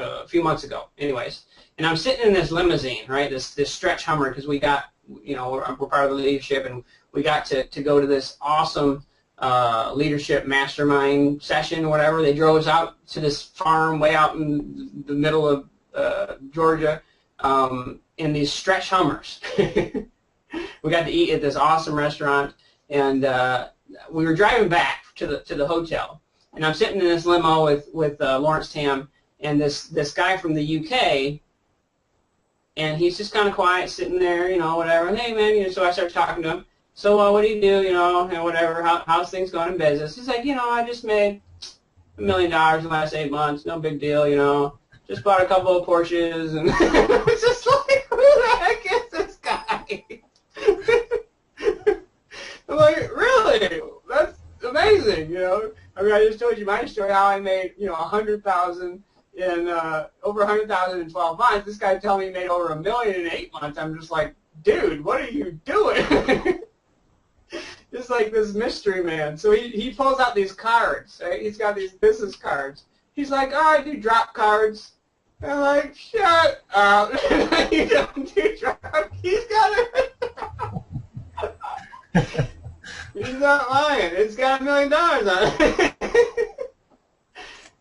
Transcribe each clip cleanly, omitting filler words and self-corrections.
a few months ago, anyways. And I'm sitting in this limousine, right? This stretch Hummer, because we got, you know, we're part of the leadership, and we got to go to this awesome leadership mastermind session, or whatever. They drove us out to this farm way out in the middle of Georgia in these stretch Hummers. We got to eat at this awesome restaurant, and we were driving back to the hotel, and I'm sitting in this limo with Lawrence Tam and this guy from the UK, and he's just kind of quiet, sitting there, you know, whatever. Hey man, you know, so I started talking to him. So what do you do, you know, and whatever? How's things going in business? He's like, you know, I just made $1 million in the last 8 months. No big deal, you know. Just bought a couple of Porsches, and I was just like, who the heck is this guy? I'm like, really? That's amazing, you know. I mean, I just told you my story, how I made, you know, 100,000 in over 100,000 in 12 months. This guy telling me he made over $1 million in 8 months. I'm just like, dude, what are you doing? Just like this mystery man. So he pulls out these cards. Right? He's got these business cards. He's like, oh, I do drop cards. And I'm like, shut up. You don't do drop. He's got it. He's not lying. It's got $1 million on it.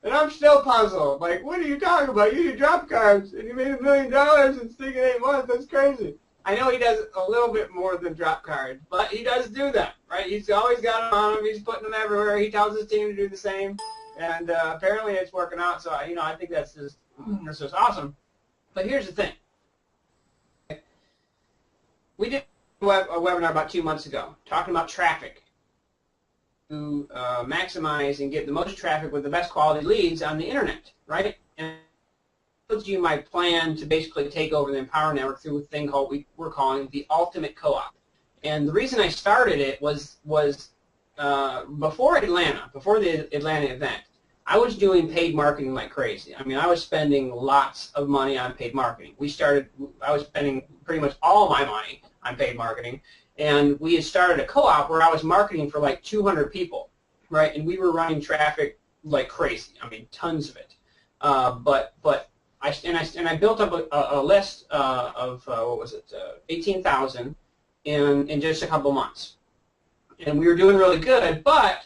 And I'm still puzzled. Like, what are you talking about? You do drop cards, and you made $1 million in 8 months. That's crazy. I know he does a little bit more than drop cards, but he does do them, right? He's always got them on him. He's putting them everywhere. He tells his team to do the same, and apparently it's working out. So, you know, I think that's just awesome. But here's the thing. We did a webinar about 2 months ago talking about traffic to maximize and get the most traffic with the best quality leads on the internet, right? And tells you my plan to basically take over the Empower Network through a thing called we're calling the Ultimate Co-op. And the reason I started it was before Atlanta, before the Atlanta event, I was doing paid marketing like crazy. I mean, I was spending lots of money on paid marketing. I was spending pretty much all my money on paid marketing, and we had started a co-op where I was marketing for like 200 people, right? And we were running traffic like crazy. I mean, tons of it. But I built up a list of what was it, 18,000 in just a couple months, and we were doing really good. But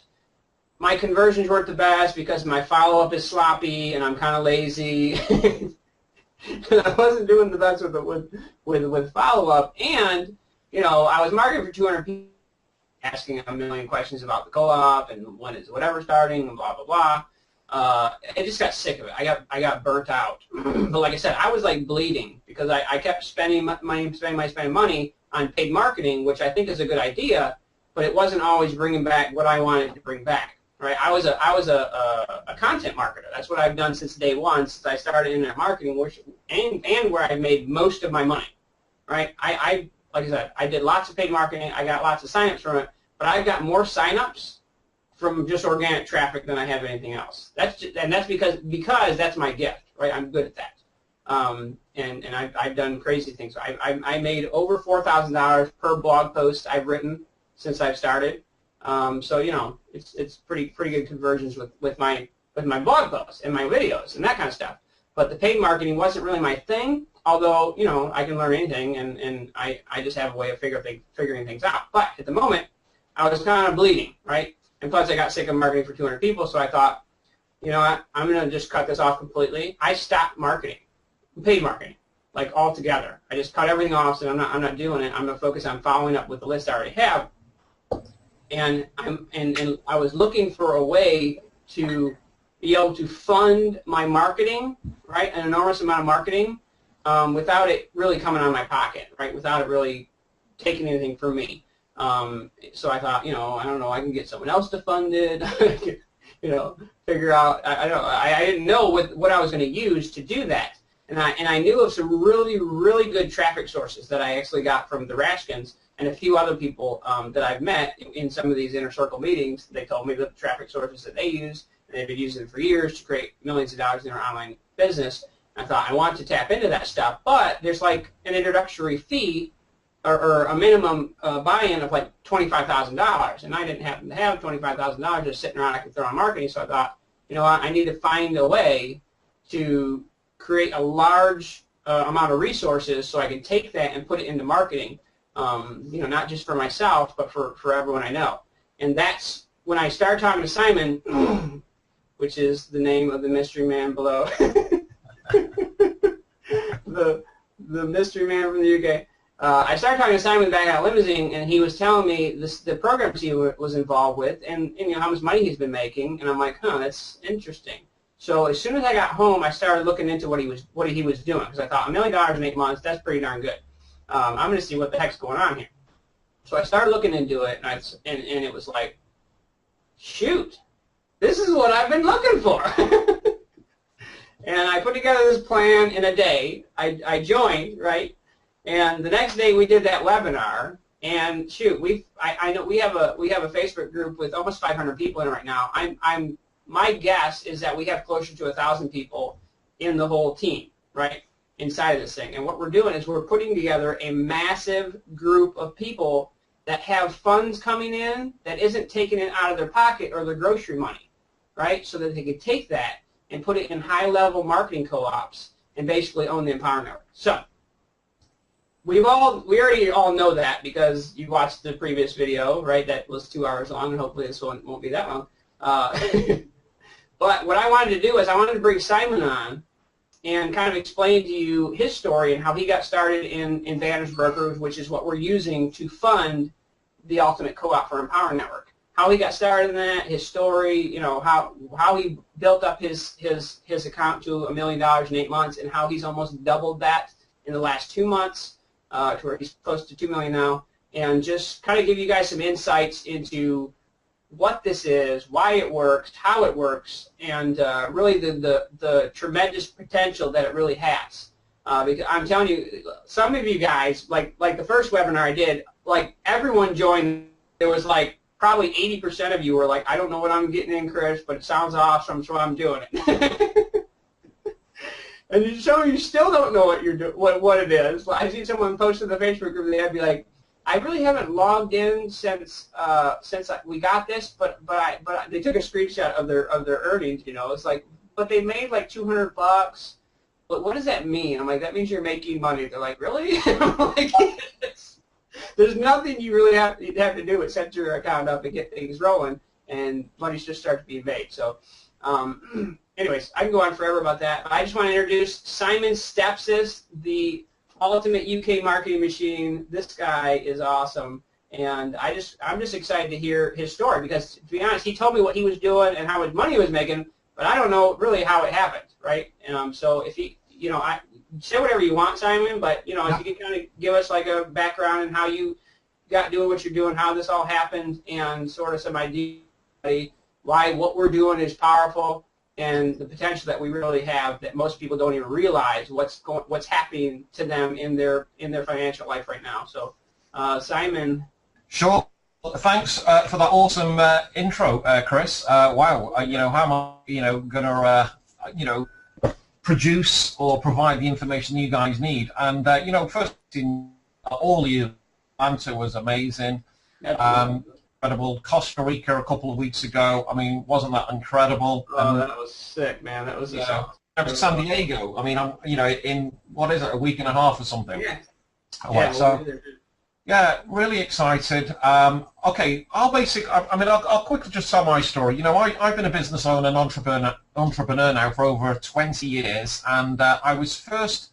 my conversions weren't the best because my follow-up is sloppy and I'm kind of lazy. And I wasn't doing the best with follow-up. And you know, I was marketing for 200 people, asking a million questions about the co-op and when is whatever starting and blah blah blah. I just got sick of it. I got burnt out. But like I said, I was like bleeding because I kept spending money on paid marketing, which I think is a good idea, but it wasn't always bringing back what I wanted to bring back. Right? I was a content marketer. That's what I've done since day one, since I started internet marketing, and where I made most of my money. Right? Like I said, I did lots of paid marketing. I got lots of signups from it, but I got more signups from just organic traffic than I have anything else. That's because that's my gift, right? I'm good at that, and I've done crazy things. I made over $4,000 per blog post I've written since I've started. So you know, it's pretty good conversions with my blog posts and my videos and that kind of stuff. But the paid marketing wasn't really my thing. Although you know, I can learn anything, and I just have a way of figuring things out. But at the moment, I was kind of bleeding, right? And plus, I got sick of marketing for 200 people, so I thought, you know what, I'm going to just cut this off completely. I stopped marketing, paid marketing, like altogether. I just cut everything off, so I'm not doing it. I'm going to focus on following up with the list I already have. And I was looking for a way to be able to fund my marketing, right, an enormous amount of marketing, without it really coming out of my pocket, right, without it really taking anything from me. So I thought, you know, I don't know, I can get someone else to fund it, you know, figure out, I didn't know what I was going to use to do that. And I knew of some really, really good traffic sources that I actually got from the Rashkins and a few other people that I've met in some of these inner circle meetings. They told me the traffic sources that they use, and they've been using them for years to create millions of dollars in their online business. I thought I want to tap into that stuff, but there's like an introductory fee or a minimum buy-in of like $25,000, and I didn't happen to have $25,000 just sitting around I could throw on marketing. So I thought, you know what, I need to find a way to create a large amount of resources so I can take that and put it into marketing, not just for myself, but for everyone I know. And that's when I started talking to Simon, which is the name of the mystery man below, the mystery man from the UK. I started talking to Simon back at Limousine, and he was telling me the programs he was involved with, and how much money he's been making, and I'm like, huh, that's interesting. So as soon as I got home, I started looking into what he was doing, because I thought $1 million in 8 months, that's pretty darn good. I'm going to see what the heck's going on here. So I started looking into it, and it was like, shoot, this is what I've been looking for. And I put together this plan in a day. I joined, right? And the next day we did that webinar, and shoot, I know we have a Facebook group with almost 500 people in it right now. My guess is that we have closer to 1,000 people in the whole team, right, inside of this thing. And what we're doing is we're putting together a massive group of people that have funds coming in that isn't taking it out of their pocket or their grocery money, right, so that they can take that and put it in high-level marketing co-ops and basically own the Empower Network. So we already all know that because you watched the previous video, right? That was 2 hours long, and hopefully this one won't be that long. But what I wanted to do is I wanted to bring Simon on and kind of explain to you his story and how he got started in Vantage Brokers, which is what we're using to fund the Ultimate Co-op for Empower Network. How he got started in that, his story, how he built up his account to $1 million in 8 months, and how he's almost doubled that in the last 2 months to where he's close to $2 million now, and just kind of give you guys some insights into what this is, why it works, how it works, and really the tremendous potential that it really has. Because I'm telling you, some of you guys, like the first webinar I did, like everyone joined. There was like probably 80% of you were like, I don't know what I'm getting in, Chris, but it sounds awesome, so I'm doing it. And some of you still don't know what you're what it is. I see someone posted in the Facebook group, they'd be like, I really haven't logged in since we got this, but they took a screenshot of their earnings. It's like, but they made like $200. But what does that mean? I'm like, that means you're making money. They're like, really? I'm like, yes. There's nothing you really have to do but set your account up and get things rolling, and money just starts being made. So, anyways, I can go on forever about that. I just want to introduce Simon Stepsys, the ultimate UK marketing machine. This guy is awesome, and I'm just excited to hear his story, because to be honest, he told me what he was doing and how much money he was making, but I don't know really how it happened, right? So if he, I say whatever you want, Simon, but if you can kind of give us like a background and how you got doing what you're doing, how this all happened, and sort of some idea why what we're doing is powerful, and the potential that we really have that most people don't even realize what's happening to them in their financial life right now. So, Simon. Sure. Thanks for that awesome intro, Chris. Wow. How am I, gonna, produce or provide the information you guys need? And first, all your answer was amazing. Incredible. Costa Rica a couple of weeks ago. I mean, wasn't that incredible? Oh, that was sick, man. That was San Diego. I mean, I'm in what is it, a week and a half or something? Yeah. Yeah, really excited. Okay, I'll quickly just tell my story. I've been a business owner and entrepreneur now for over 20 years, and I first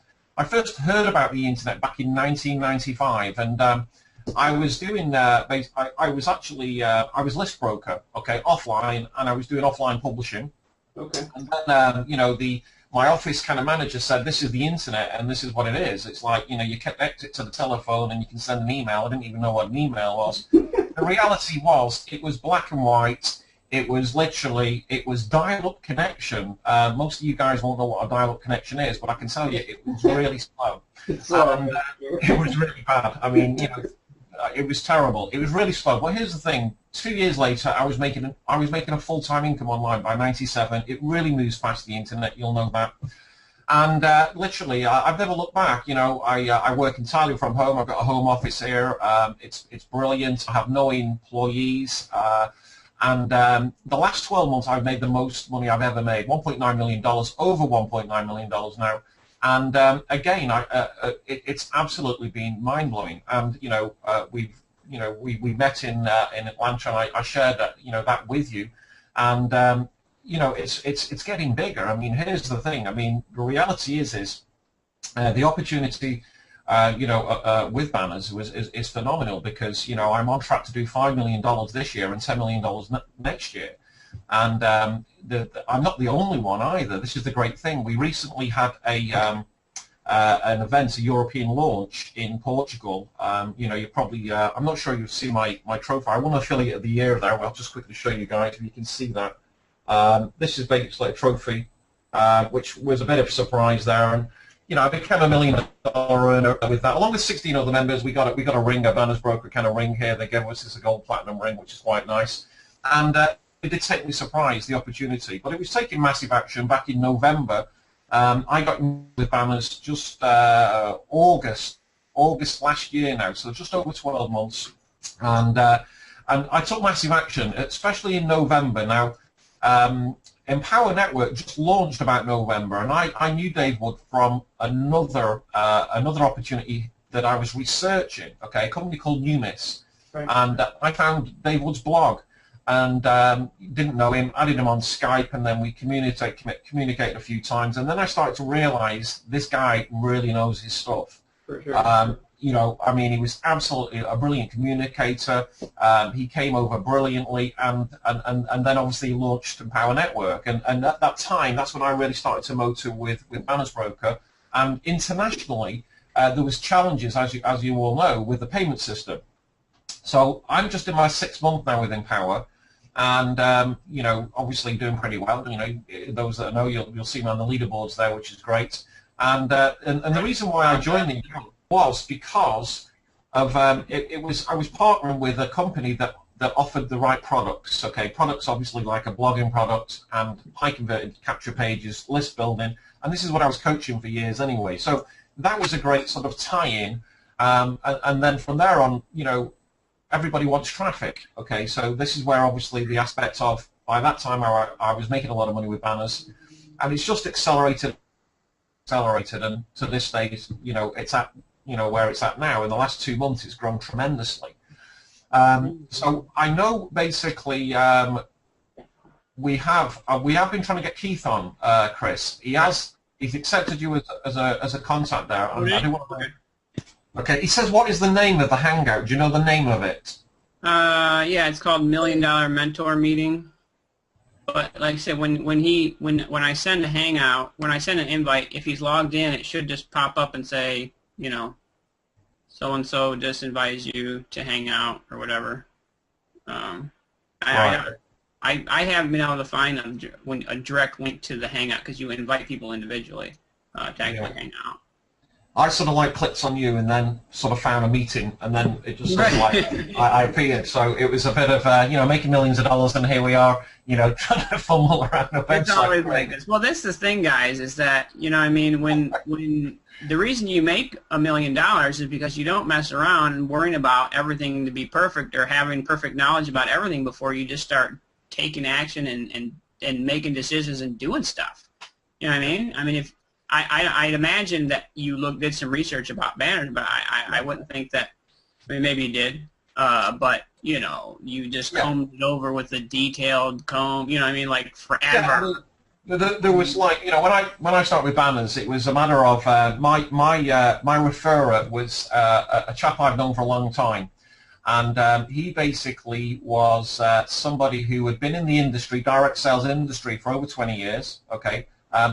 heard about the internet back in 1995, and I was doing, I was list broker, okay, offline, and I was doing offline publishing. Okay. And then, my office kind of manager said, this is the internet, and this is what it is. It's like, you connect it to the telephone, and you can send an email. I didn't even know what an email was. The reality was, it was black and white. It was dial-up connection. Most of you guys won't know what a dial-up connection is, but I can tell you it was really slow. It was really bad. I mean, it was terrible. It was really slow. Well, here's the thing. 2 years later, I was making a full-time income online by '97. It really moves past the internet. You'll know that. And literally, I've never looked back. I work entirely from home. I've got a home office here. It's brilliant. I have no employees. And the last 12 months, I've made the most money I've ever made, $1.9 million, over $1.9 million now. And again, it's absolutely been mind-blowing. And we met in Atlanta, and I shared that that with you. And it's getting bigger. I mean, here's the thing. I mean, the reality is the opportunity. With banners is phenomenal, because I'm on track to do $5 million this year and $10 million next year, and I'm not the only one either. This is the great thing. We recently had an event, a European launch in Portugal. You probably I'm not sure you've seen my trophy. I won Affiliate of the Year there. I'll just quickly show you guys if you can see that. This is basically a trophy, which was a bit of a surprise there. And I became $1 million earner with that. Along with 16 other members, we got a ring, a Banners Broker kind of ring here. They gave us this a gold platinum ring, which is quite nice. And it did take me surprise, the opportunity. But it was taking massive action back in November. I got with banners just August last year now, so just over 12 months. And I took massive action, especially in November. Now, Empower Network just launched about November, and I knew Dave Wood from another opportunity that I was researching. Okay, a company called Numis, right. And I found Dave Wood's blog, and didn't know him. Added him on Skype, and then we communicated a few times, and then I started to realize this guy really knows his stuff. For sure. I mean, he was absolutely a brilliant communicator. He came over brilliantly, and then obviously launched Empower Network. And at that time, that's when I really started to motor with Banners Broker. And internationally, there was challenges, as you all know, with the payment system. So I'm just in my 6th month now with Empower, and obviously doing pretty well. Those that know, you'll see me on the leaderboards there, which is great. And the reason why I joined the was because of I was partnering with a company that offered the right products. Okay, products obviously like a blogging product and high converted capture pages, list building, and this is what I was coaching for years anyway. So that was a great sort of tie-in, and then from there on, everybody wants traffic. Okay, so this is where obviously the aspect of, by that time I was making a lot of money with banners, and it's just accelerated, and to this day, it's at where it's at now. In the last 2 months, it's grown tremendously. So I know basically we have been trying to get Keith on, Chris. He's accepted you as a contact there. And I do want to, okay. He says, what is the name of the Hangout? Do you know the name of it? Yeah, it's called $1 Million Mentor Meeting. But like I said, when I send a Hangout, when I send an invite, if he's logged in, it should just pop up and say, so and so just invites you to hang out or whatever. I haven't been able to find a direct link to the Hangout, because you invite people individually to actually hang out. I sort of like clicked on you and then sort of found a meeting, and then it just sort of like I appeared. So it was a bit of making millions of dollars, and here we are, trying to fumble around a website. It's always like this. Well, that's the thing, guys, is that when the reason you make $1 million is because you don't mess around and worrying about everything to be perfect or having perfect knowledge about everything before you just start taking action and making decisions and doing stuff. You know what I mean? I mean, if I'd imagine that you did some research about banners, but I wouldn't think that. I mean, maybe you did, but you just combed it over with a detailed comb. You know what I mean, like forever. Yeah, there was like when I started with banners, it was a matter of my referrer was a chap I've known for a long time, and he basically was somebody who had been in the industry, direct sales industry, for over 20 years. Okay.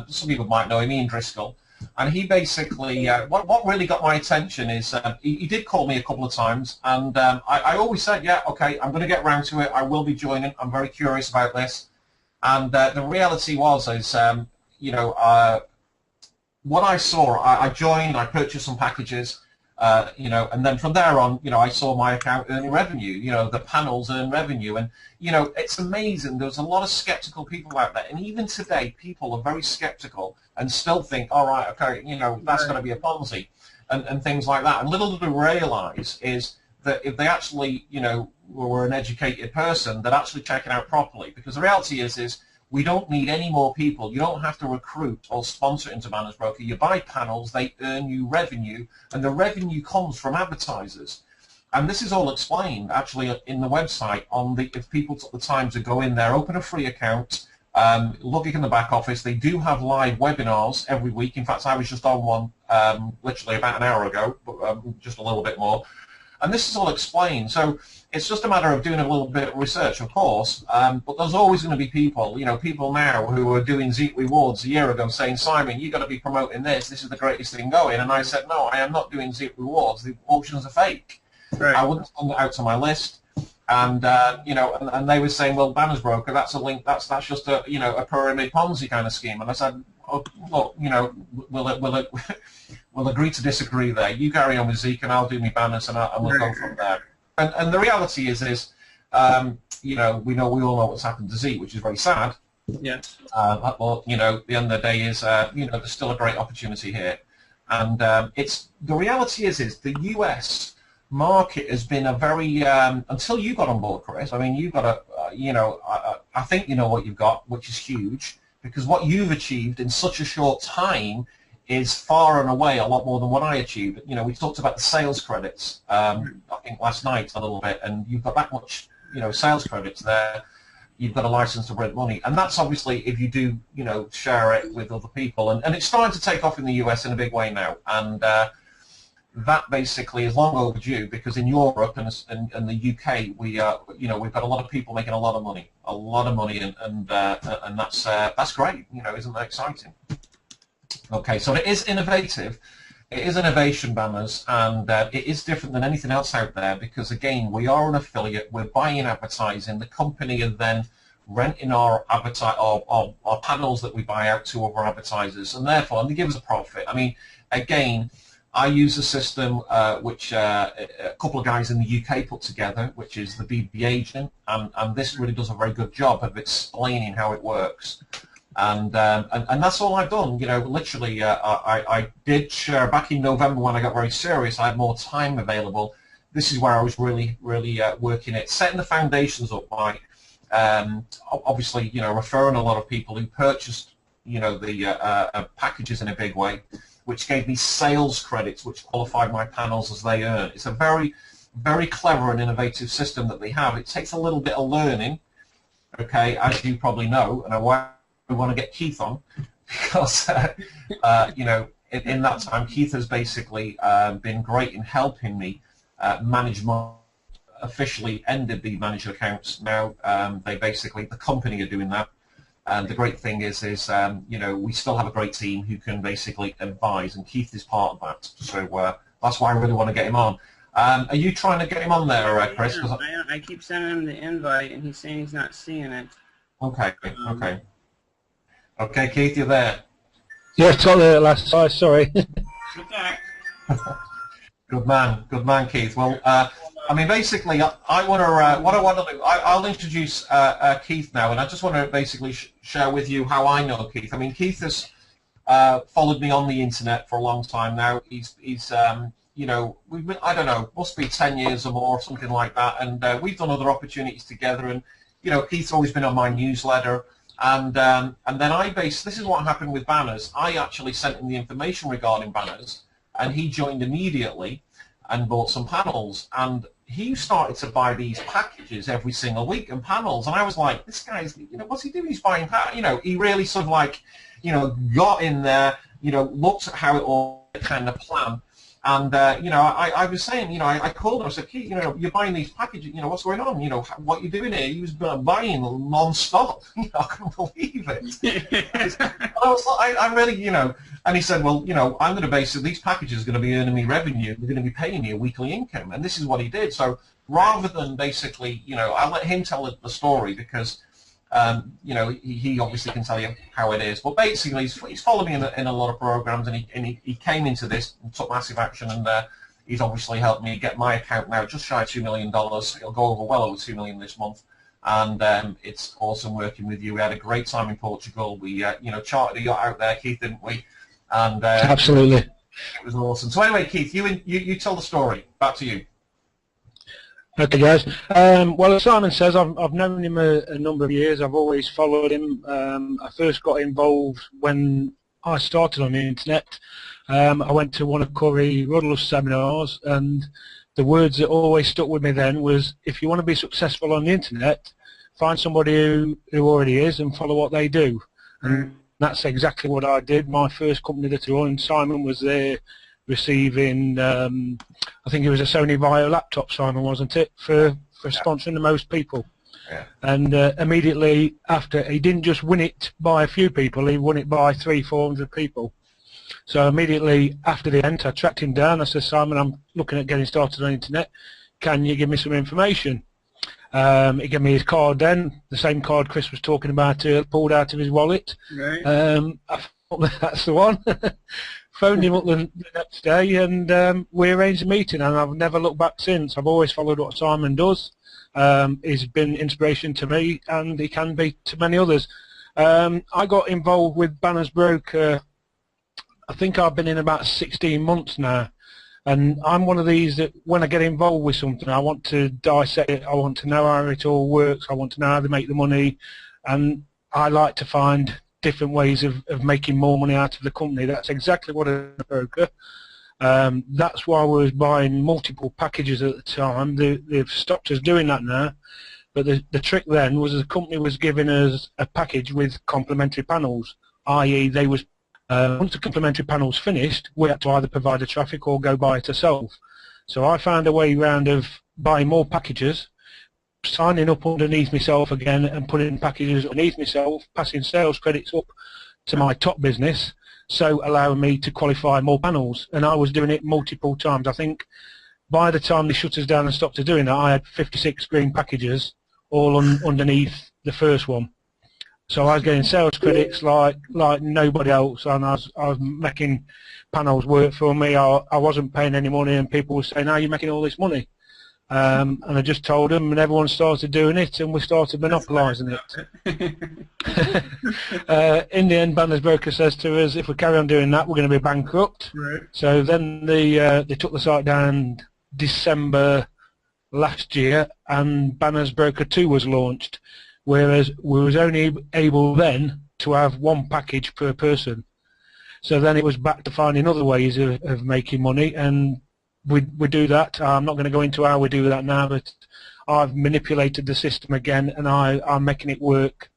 Some people might know him, Ian Driscoll, and he basically, what really got my attention is he did call me a couple of times, and I always said, yeah, okay, I'm going to get around to it, I will be joining, I'm very curious about this, and the reality was, what I saw, I joined, I purchased some packages, and then from there on, I saw my account earning revenue, the panels earn revenue, and, it's amazing. There's a lot of skeptical people out there, and even today, people are very skeptical and still think, all right, okay, that's going to be a Ponzi, and things like that. And little do they realize is that if they actually, were an educated person, they'd actually check it out properly. Because the reality is we don't need any more people. You don't have to recruit or sponsor into Banners Broker. You buy panels, they earn you revenue, and the revenue comes from advertisers. And this is all explained actually in the website if people took the time to go in there, open a free account, log in the back office. They do have live webinars every week. In fact, I was just on one literally about an hour ago, but just a little bit more. And this is all explained. So it's just a matter of doing a little bit of research, of course, but there's always going to be people, people now who were doing Zeek Rewards a year ago saying, Simon, you've got to be promoting this. This is the greatest thing going. And I said, no, I am not doing Zeek Rewards. The auctions are fake. Right. I wouldn't send it out to my list. And, and they were saying, well, Banners Broker, that's a link, that's just a, a pyramid Ponzi kind of scheme. And I said, oh, look, we'll agree to disagree there. You carry on with Zeek, and I'll do my banners, and we'll go from there. And the reality is, we all know what's happened to Zeek, which is very sad. Yes. But the end of the day is, there's still a great opportunity here. And the reality is the US market has been a very, until you got on board, Chris, I mean, you've got I think you know what you've got, which is huge, because what you've achieved in such a short time is far and away a lot more than what I achieved. We talked about the sales credits, I think last night a little bit, and you've got that much, sales credits there. You've got a license to print money, and that's obviously if you do, share it with other people, and it's starting to take off in the US in a big way now, and that basically is long overdue, because in Europe and the UK, we've got a lot of people making a lot of money, and that's great, isn't that exciting? Okay, so it is innovative. It is innovation, Banners, and it is different than anything else out there, because again, we are an affiliate. We're buying advertising. The company is then renting our panels that we buy out to other advertisers, and therefore, they give us a profit. I mean, again, I use a system which a couple of guys in the UK put together, which is the BB Agent, and this really does a very good job of explaining how it works. And that's all I've done. Literally, I did share back in November when I got very serious. I had more time available. This is where I was really working it, setting the foundations up by obviously referring a lot of people who purchased the packages in a big way, which gave me sales credits, which qualified my panels as they earn. It's a very, very clever and innovative system that they have. It takes a little bit of learning, okay, as you probably know, and I want to get Keith on, because, in that time, Keith has basically been great in helping me manage my, officially ended the manager accounts. Now, the company are doing that. And the great thing is we still have a great team who can basically advise, and Keith is part of that. So that's why I really want to get him on. Are you trying to get him on there, Chris? I keep sending him the invite, and he's saying he's not seeing it. Okay, okay. Okay, Keith, you're there? Yes, got there at last time, sorry. Good man, Keith. Well, I mean, basically, what I want to do, I'll introduce Keith now, and I just want to basically share with you how I know Keith. I mean, Keith has followed me on the internet for a long time now. He's we've been, I don't know, must be 10 years or more, something like that, and we've done other opportunities together, and, Keith's always been on my newsletter, and then this is what happened with Banners. I actually sent him the information regarding Banners, and he joined immediately and bought some panels, and he started to buy these packages every single week and panels, and I was like, this guy's, what's he doing? He's buying panels. He really sort of like, got in there, looked at how it all kind of planned, and I was saying, I called him. I said, Keith, you're buying these packages. What's going on? What you doing here? He was buying non-stop. I couldn't believe it. I was like, I really, and he said, well, I'm going to basically, these packages are going to be earning me revenue. They're going to be paying me a weekly income, and this is what he did. So rather than basically, I let him tell the story, because he obviously can tell you how it is. But basically, he's followed me in a lot of programs, and he came into this and took massive action, and he's obviously helped me get my account now just shy of $2 million. It'll go over well over $2 million this month, and it's awesome working with you. We had a great time in Portugal. We chartered a yacht out there, Keith, didn't we? And absolutely, it was awesome. So anyway, Keith, you tell the story. Back to you. Okay, guys. Well, as Simon says, I've known him a number of years. I've always followed him. I first got involved when I started on the internet. I went to one of Corey Ruddle's seminars, and the words that always stuck with me then was, if you want to be successful on the internet, find somebody who already is and follow what they do. And that's exactly what I did. My first company that I joined, Simon was there receiving, I think it was a Sony Vaio laptop, Simon, wasn't it, for sponsoring the most people. Yeah. And immediately after, he didn't just win it by a few people, he won it by 300-400 people. So immediately after the event, I tracked him down. I said, Simon, I'm looking at getting started on the internet. Can you give me some information? He gave me his card then, the same card Chris was talking about, pulled out of his wallet. Right. I thought that's the one. Phoned him up the next day, and we arranged a meeting, and I've never looked back since. I've always followed what Simon does. He's been inspiration to me, and he can be to many others. I got involved with Banners Broker, I think I've been in about 16 months now, and I'm one of these that when I get involved with something, I want to dissect it, I want to know how it all works, I want to know how to make the money, and I like to find different ways of making more money out of the company. That's exactly what a broker. That's why I was buying multiple packages at the time. They've stopped us doing that now, but the trick then was the company was giving us a package with complimentary panels, i.e. they was once the complimentary panel's finished, we had to either provide the traffic or go buy it ourselves. So I found a way round of buying more packages, signing up underneath myself again and putting packages underneath myself, passing sales credits up to my top business, so allowing me to qualify more panels. And I was doing it multiple times. I think by the time they shut us down and stopped us doing that, I had 56 green packages all underneath the first one. So I was getting sales credits like nobody else, and I was making panels work for me. I wasn't paying any money, and people were saying, "How are you making all this money?" And I just told them, and everyone started doing it, and we started monopolising it. In the end, Banners Broker says to us, if we carry on doing that, we're going to be bankrupt. Right. So then they took the site down December last year, and Banners Broker 2 was launched, whereas we was only able then to have one package per person. So then it was back to finding other ways of making money, and we do that. I'm not going to go into how we do that now, but I've manipulated the system again, and I'm making it work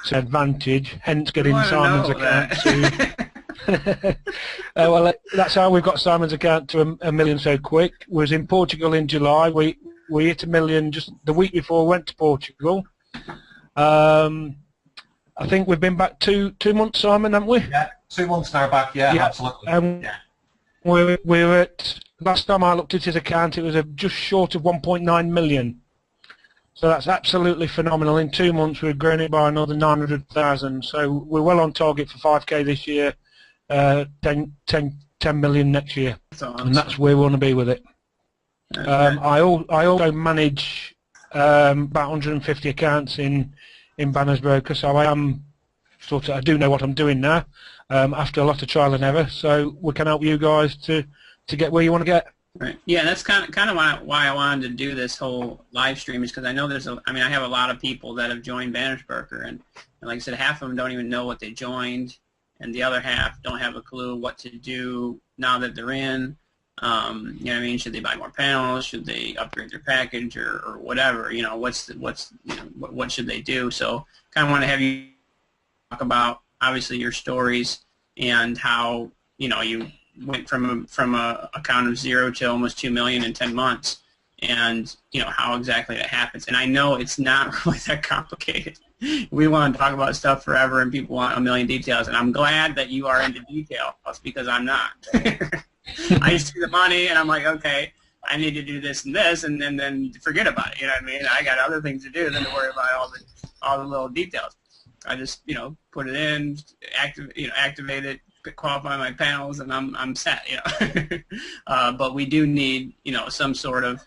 to advantage, hence getting Simon's account to... well, that's how we've got Simon's account to a million so quick. We was in Portugal in July. We hit 1 million just the week before we went to Portugal. I think we've been back 2 months, Simon, haven't we? Yeah, 2 months now back, yeah. Absolutely. Yeah. We're at, last time I looked at his account, it was just short of 1.9 million. So that's absolutely phenomenal. In 2 months, we've grown it by another 900,000. So we're well on target for 5K this year, 10 million next year. That's awesome. And that's where we want to be with it. Okay. I also manage about 150 accounts in Banners Broker, so I am I do know what I'm doing now after a lot of trial and error. So we can help you guys to get where you want to get. Right. Yeah, that's kind of why I wanted to do this whole live stream, is because I know I have a lot of people that have joined Banners Broker, and like I said, half of them don't even know what they joined, and the other half don't have a clue what to do now that they're in. You know what I mean? Should they buy more panels? Should they upgrade their package or whatever? You know, what should they do? So, kind of want to have you talk about obviously your stories and how you went from a account of 0 to almost 2 million in 10 months, and how exactly that happens. And I know it's not really that complicated. We want to talk about stuff forever, and people want a million details. And I'm glad that you are into details, because I'm not. I see the money, and I'm like, okay, I need to do this and this, and then forget about it. You know what I mean? I got other things to do than to worry about all the little details. I just put it in, activate it, qualify my panels, and I'm set. But we do need some sort of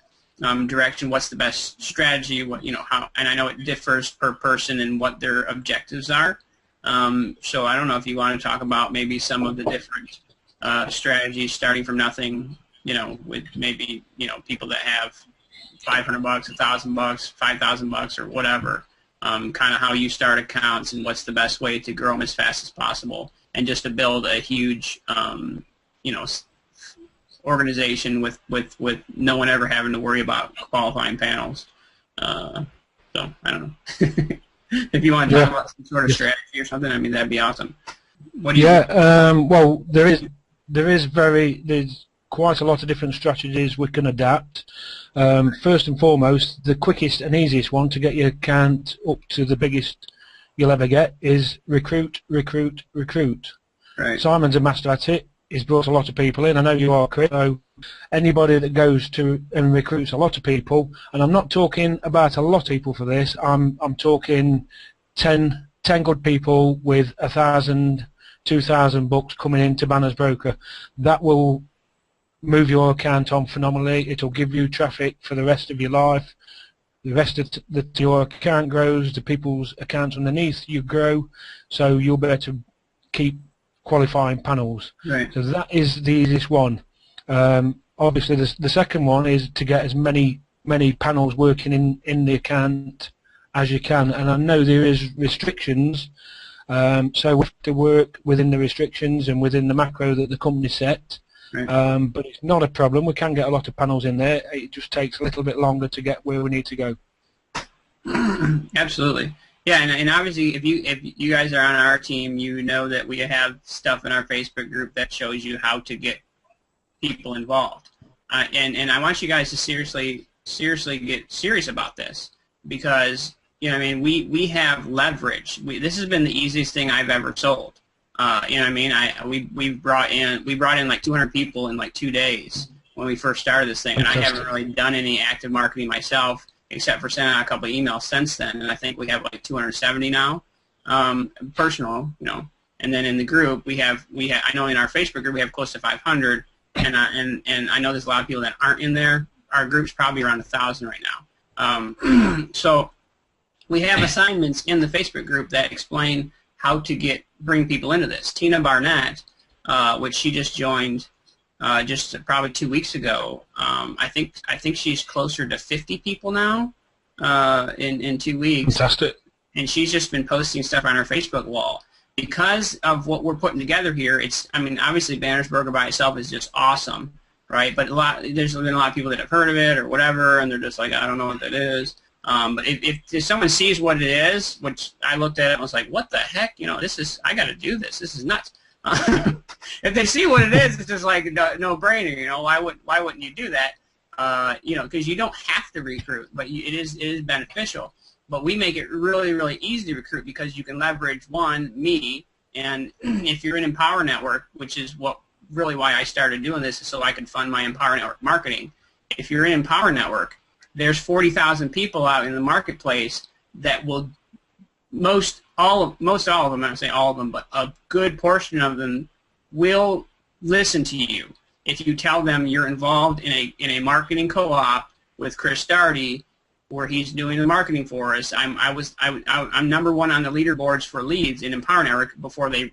direction. What's the best strategy? How? And I know it differs per person and what their objectives are. So I don't know if you want to talk about maybe some of the different strategies starting from nothing, with maybe people that have $500, $1,000, $5,000, or whatever. Kind of how you start accounts and what's the best way to grow them as fast as possible, and just to build a huge, organization with no one ever having to worry about qualifying panels. So I don't know. If you want to talk about some sort of strategy or something, I mean, that'd be awesome. What do you think? Well, there's quite a lot of different strategies we can adapt. First and foremost, the quickest and easiest one to get your account up to the biggest you'll ever get is recruit, recruit, recruit. Right. Simon's a master at it. He's brought a lot of people in. I know you are, Chris. So anybody that goes to and recruits a lot of people, and I'm not talking about a lot of people for this. I'm talking 10 good people with 1,000, 2,000 bucks coming into Banner's Broker. That will move your account on phenomenally. It'll give you traffic for the rest of your life. The rest of your account grows. The people's accounts underneath you grow, so you'll be able to keep qualifying panels. Right. So that is the easiest one. Obviously, the second one is to get as many panels working in the account as you can. And I know there is restrictions, so we have to work within the restrictions and within the macro that the company set. Right. But it's not a problem. We can get a lot of panels in there. It just takes a little bit longer to get where we need to go. Absolutely. Yeah, and obviously, if you guys are on our team, you know that we have stuff in our Facebook group that shows you how to get people involved. And I want you guys to seriously get serious about this, because I mean, we have leverage. This has been the easiest thing I've ever sold. I mean, we brought in like 200 people in like 2 days when we first started this thing, and I haven't really done any active marketing myself, except for sending out a couple of emails since then, and I think we have like 270 now, personal, and then in the group we have I know in our Facebook group we have close to 500, and I know there's a lot of people that aren't in there. Our group's probably around 1,000 right now. So we have assignments in the Facebook group that explain how to bring people into this. Tina Barnett, which she just joined just probably 2 weeks ago. I think she's closer to 50 people now in 2 weeks. Fantastic. And she's just been posting stuff on her Facebook wall. Because of what we're putting together here, I mean, obviously Banner's Broker by itself is just awesome, right? But there's been a lot of people that have heard of it or whatever, and they're just like, I don't know what that is. But if someone sees what it is, which I looked at it and was like, what the heck? I got to do this. This is nuts. If they see what it is, it's just like no brainer. Why wouldn't you do that? Because you don't have to recruit, but it is beneficial. But we make it really, really easy to recruit because you can leverage me, and if you're in Empower Network, which is really why I started doing this, is so I could fund my Empower Network marketing. If you're in Empower Network, there's 40,000 people out in the marketplace that will most all of them, I'm not saying all of them, but a good portion of them will listen to you if you tell them you're involved in a marketing co-op with Chris Darty, where he's doing the marketing for us. I'm number one on the leaderboards for leads in Empower Network before they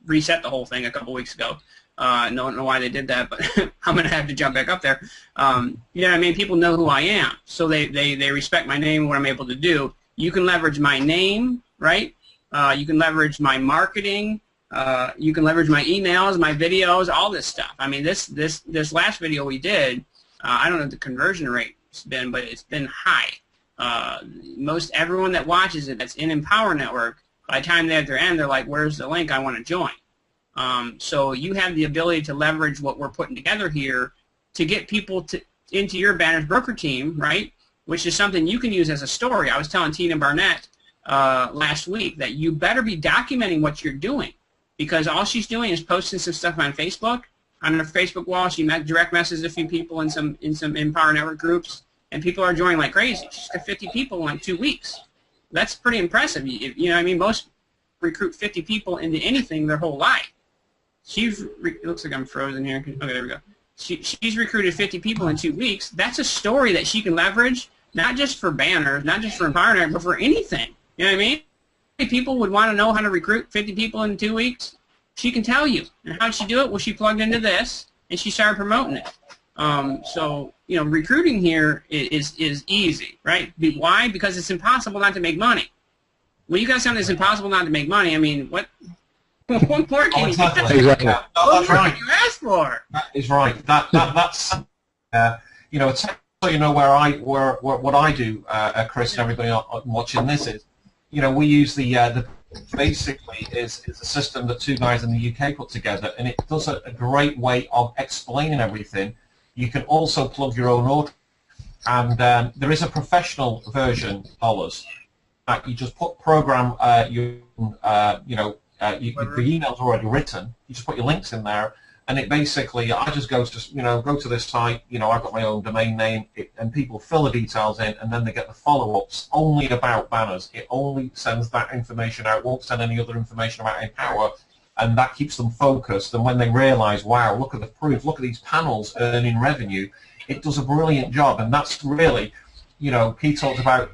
reset the whole thing a couple weeks ago. I don't know why they did that, but I'm going to have to jump back up there. You know what I mean? People know who I am, so they respect my name and what I'm able to do. You can leverage my name, right? You can leverage my marketing. You can leverage my emails, my videos, all this stuff. I mean, this last video we did, I don't know what the conversion rate's been, but it's been high. Most everyone that watches it that's in Empower Network, by the time they're at their end, they're like, where's the link? I want to join. So you have the ability to leverage what we're putting together here to get people into your Banner's Broker team, right, which is something you can use as a story. I was telling Tina Barnett last week that you better be documenting what you're doing, because all she's doing is posting some stuff on Facebook. On her Facebook wall, she direct messaged a few people in some Empower Network groups, and people are joining like crazy. She's got 50 people in like 2 weeks. That's pretty impressive. You know what I mean? Most recruit 50 people into anything their whole life. It looks like I'm frozen here. Okay, there we go. She's recruited 50 people in 2 weeks. That's a story that she can leverage, not just for Banner, not just for Empower Network, but for anything. You know what I mean? People would want to know how to recruit 50 people in 2 weeks. She can tell you. And how did she do it? Well, she plugged into this, and she started promoting it. So recruiting here is easy, right? Why? Because it's impossible not to make money. When you got something that's impossible not to make money, I mean, what more can you Exactly. Exactly. Yeah, what that's more right. can you ask for? That is right. That's so what I do, Chris, and everybody watching this is, we use the basically is a system that two guys in the UK put together, and it does a great way of explaining everything. You can also plug your own order, and there is a professional version, dollars. You just program the email's already written. You just put your links in there, and it basically, I just go to this site. I've got my own domain name, and people fill the details in, and then they get the follow-ups only about banners. It only sends that information out. Won't send any other information about Empower, and that keeps them focused. And when they realise, wow, look at the proof, look at these panels earning revenue, it does a brilliant job. And that's really, Pete talked about.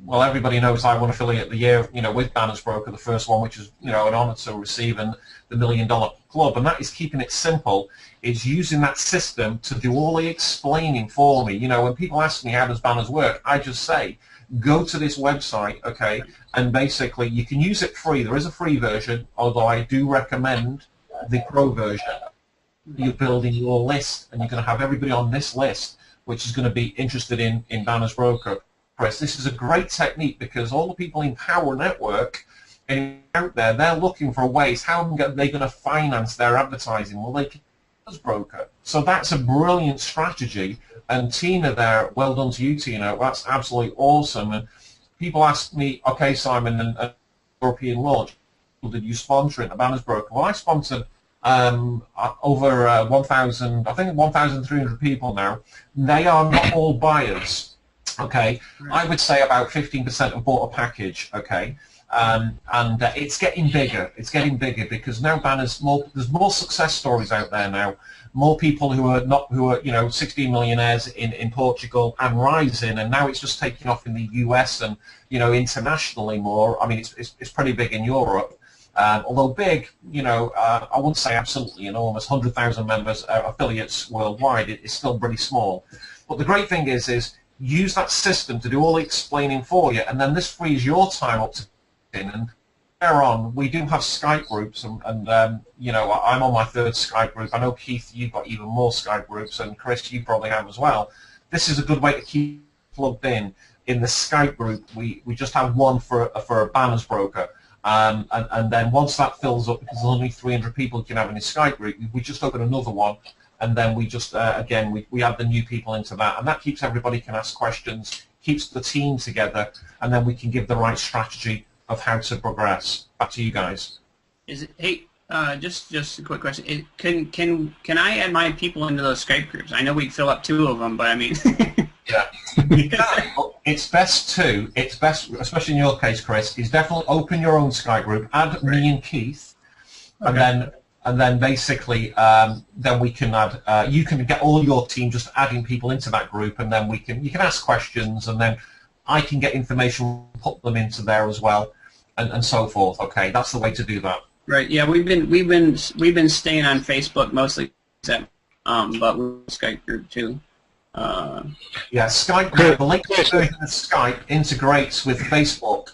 Well, everybody knows I won Affiliate of the Year, with Banners Broker, the first one, which is, an honour to receive, and the $1 Million Club. And that is keeping it simple, is using that system to do all the explaining for me. When people ask me how does Banners work, I just say, go to this website, okay, and basically you can use it free. There is a free version, although I do recommend the pro version. You're building your list, and you're going to have everybody on this list, which is going to be interested in Banners Broker. This is a great technique because all the people in Power Network and out there, they're looking for ways, how are they going to finance their advertising? Well, they can use Broker. So that's a brilliant strategy. And Tina there, well done to you, Tina. That's absolutely awesome. And people ask me, okay, Simon, and European launch, did you sponsor it, a Banners Broker? Well, I sponsored over 1,000, I think 1,300 people now. They are not all buyers. Okay, I would say about 15% have bought a package. Okay, and it's getting bigger. It's getting bigger because now banners there's more success stories out there now. More people who are 16 millionaires in Portugal and rising, and now it's just taking off in the US and internationally more. I mean, it's pretty big in Europe. Although big, I wouldn't say absolutely enormous. 100,000 members, affiliates worldwide. It's still pretty small. But the great thing is use that system to do all the explaining for you, and then this frees your time up to and there on. We do have Skype groups, and I'm on my 3rd Skype group. I know, Keith, you've got even more Skype groups, and Chris, you probably have as well. This is a good way to keep plugged in the Skype group. We just have one for a Banners Broker, and then once that fills up, because there's only 300 people you can have in a Skype group, we just open another one. And then we just, again, we add the new people into that. And that keeps everybody can ask questions, keeps the team together, and then we can give the right strategy of how to progress. Back to you guys. Just a quick question. Can I add my people into those Skype groups? I know we'd fill up 2 of them, but I mean... Yeah. It's best, especially in your case, Chris, is definitely open your own Skype group, add me and Keith, okay. And then basically, then we can add. You can get all your team just adding people into that group, and then you can ask questions, and then I can get information, put them into there as well, and so forth. Okay, that's the way to do that. Right. Yeah, we've been staying on Facebook mostly, but we're Skype group too. Yeah, Skype. The latest version of Skype integrates with Facebook.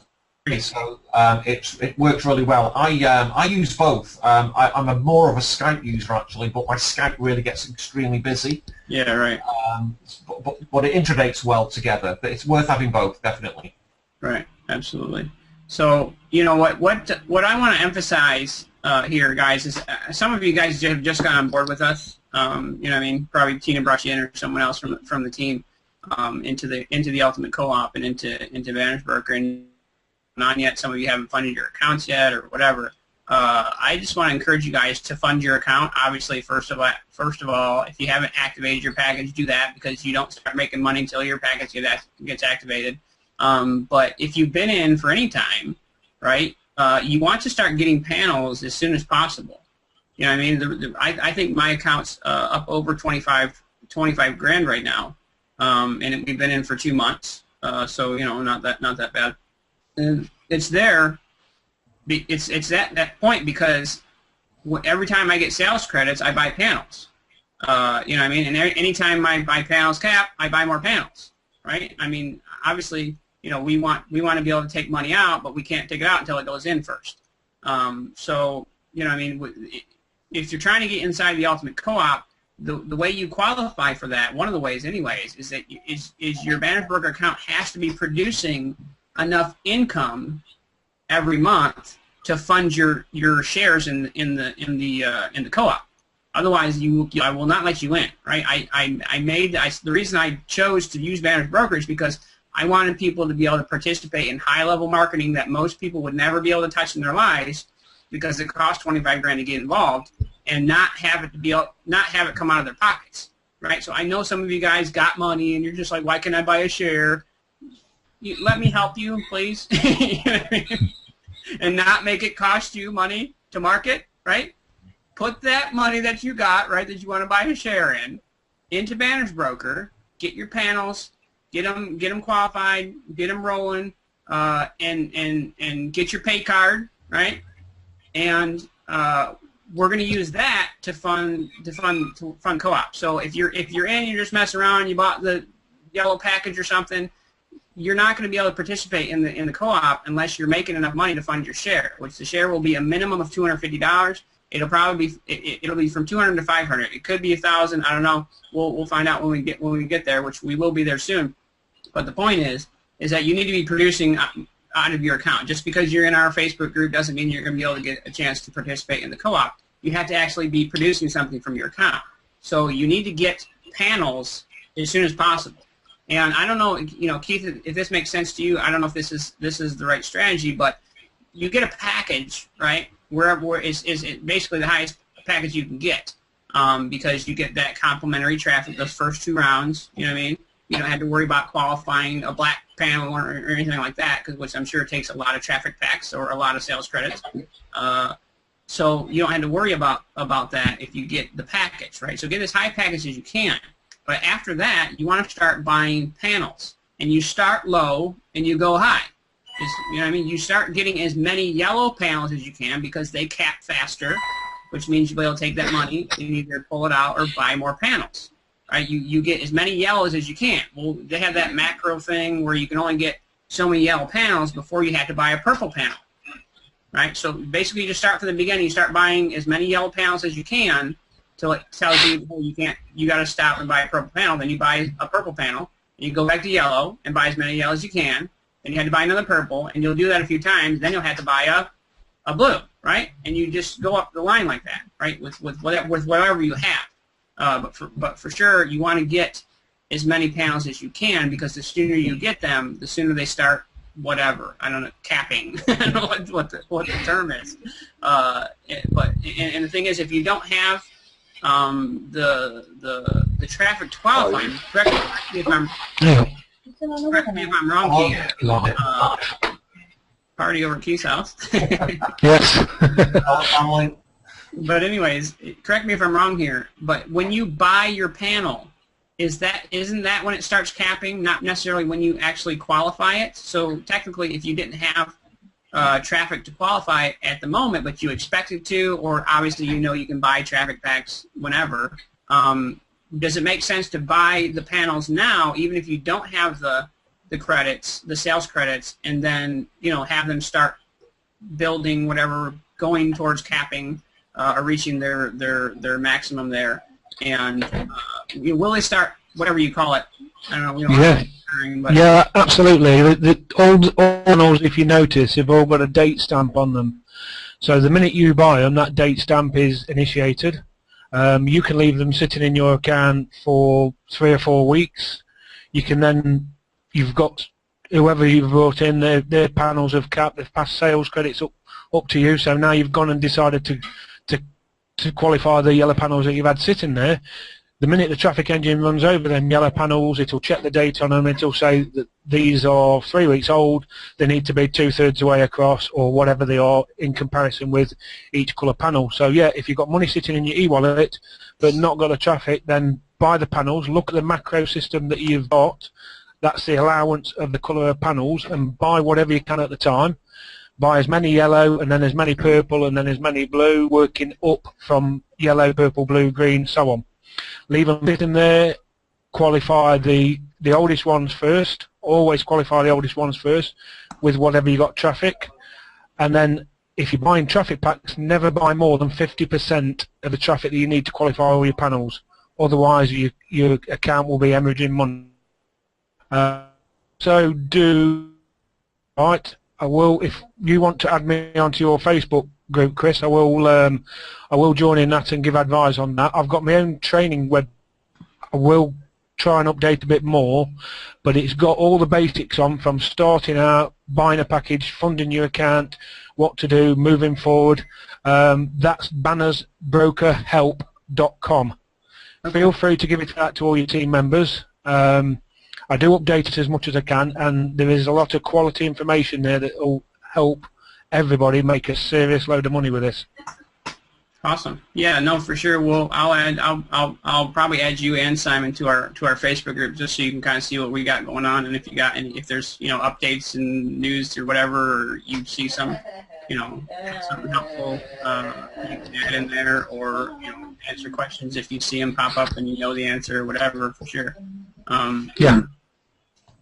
So it works really well. I use both. I'm more of a Skype user actually, but my Skype really gets extremely busy. Yeah, right. But it integrates well together. But it's worth having both, definitely. Right, absolutely. So what I want to emphasize here, guys, is some of you guys have just got on board with us. Probably Tina brought you in, or someone else from the team into the Ultimate Co-op and into Banners Broker, and not yet. Some of you haven't funded your accounts yet, or whatever. I just want to encourage you guys to fund your account. Obviously, first of all, if you haven't activated your package, do that, because you don't start making money until your package gets activated. But if you've been in for any time, right, you want to start getting panels as soon as possible. You know what I mean? I think my account's up over 25 grand right now, and we've been in for 2 months. So not that bad. And it's there. It's at that point because every time I get sales credits, I buy panels. You know what I mean? And anytime my panels cap, I buy more panels, right? I mean, obviously, you know, we want to be able to take money out, but we can't take it out until it goes in first. So, you know what I mean? If you're trying to get inside the Ultimate Co-op, the way you qualify for that, one of the ways anyways, is that your Banner Broker account has to be producing enough income every month to fund your shares in the co-op. Otherwise, I will not let you in, right? The reason I chose to use Banner Broker is because I wanted people to be able to participate in high-level marketing that most people would never be able to touch in their lives because it costs 25 grand to get involved, and not have it come out of their pockets, right? So I know some of you guys got money, and you're just like, why can't I buy a share? Let me help you, please, you know what I mean? And not make it cost you money to market, right? Put that money that you got, right, that you want to buy a share in, into Banner's Broker. Get your panels, get them qualified, get them rolling, and get your pay card, right? And we're going to use that to fund co-op. So if you're in, you're just messing around, you bought the yellow package or something, you're not going to be able to participate in the co-op unless you're making enough money to fund your share, which the share will be a minimum of $250. It'll probably be it'll be from $200 to $500. It could be $1,000. I don't know. We'll find out when we get there, which we will be there soon. But the point is that you need to be producing out of your account. Just because you're in our Facebook group doesn't mean you're going to be able to get a chance to participate in the co-op. You have to actually be producing something from your account. So you need to get panels as soon as possible. And I don't know, you know, Keith, if this makes sense to you. I don't know if this is the right strategy, but you get a package, right? Wherever is basically the highest package you can get, because you get that complimentary traffic those first 2 rounds. You know what I mean? You don't have to worry about qualifying a black panel or anything like that, which I'm sure takes a lot of traffic packs or a lot of sales credits. So you don't have to worry about that if you get the package, right? So get as high package as you can. But after that, you want to start buying panels, and you start low and you go high. You know what I mean? You start getting as many yellow panels as you can because they cap faster, which means you'll be able to take that money and either pull it out or buy more panels. Right? You get as many yellows as you can. Well, they have that macro thing where you can only get so many yellow panels before you have to buy a purple panel. Right? So basically, you just start from the beginning. You start buying as many yellow panels as you can till it tells you, oh, you got to stop and buy a purple panel. Then you buy a purple panel, and you go back to yellow and buy as many yellows as you can. Then you had to buy another purple, and you'll do that a few times. Then you'll have to buy a blue, right? And you just go up the line like that, right? With whatever you have. But for sure, you want to get as many panels as you can, because the sooner you get them, the sooner they start whatever. I don't know, capping. I don't know what the term is. But the thing is, if you don't have the traffic to qualify, correct me if I'm wrong, Keith. Party over Keith's house. Yes. But anyways, correct me if I'm wrong here, but when you buy your panel, isn't that when it starts capping, not necessarily when you actually qualify it? So technically, if you didn't have traffic to qualify it at the moment, but you expected to, or obviously you know you can buy traffic packs whenever, does it make sense to buy the panels now, even if you don't have the credits, the sales credits, and then have them start building whatever, going towards capping or reaching their maximum there, and will they start whatever you call it? I don't know. Yeah, absolutely. All panels, if you notice, have all got a date stamp on them. So the minute you buy them, that date stamp is initiated. You can leave them sitting in your account for 3 or 4 weeks. You can then, you've got whoever you've brought in, their panels have capped, they've passed sales credits up to you. So now you've gone and decided to qualify the yellow panels that you've had sitting there. The minute the traffic engine runs over them yellow panels, it'll check the date on them. It'll say that these are 3 weeks old. They need to be 2/3 the way across, or whatever they are in comparison with each colour panel. So yeah, if you've got money sitting in your e-wallet but not got the traffic, then buy the panels. Look at the macro system that you've got. That's the allowance of the colour of panels, and buy whatever you can at the time. Buy as many yellow, and then as many purple, and then as many blue, working up from yellow, purple, blue, green, so on. leave them sitting there, qualify the oldest ones first, always qualify the oldest ones first with whatever you got traffic, and then if you're buying traffic packs, never buy more than 50% of the traffic that you need to qualify all your panels. Otherwise, your account will be hemorrhaging money. So right. I will, if you want to add me onto your Facebook group, Chris, I will join in that and give advice on that. I've got my own training web. I will try and update a bit more, but it's got all the basics on, from starting out, buying a package, funding your account, what to do, moving forward. That's bannersbrokerhelp.com. Okay. Feel free to give it out to all your team members. I do update it as much as I can, and there is a lot of quality information there that will help everybody make a serious load of money with this. Awesome. Yeah, no, for sure. Well, I'll probably add you and Simon to our Facebook group just so you can kind of see what we got going on, and if you got any, if there's updates and news or whatever, or you see some something helpful, you can add in there, or answer questions if you see them pop up and you know the answer or whatever, for sure. Yeah.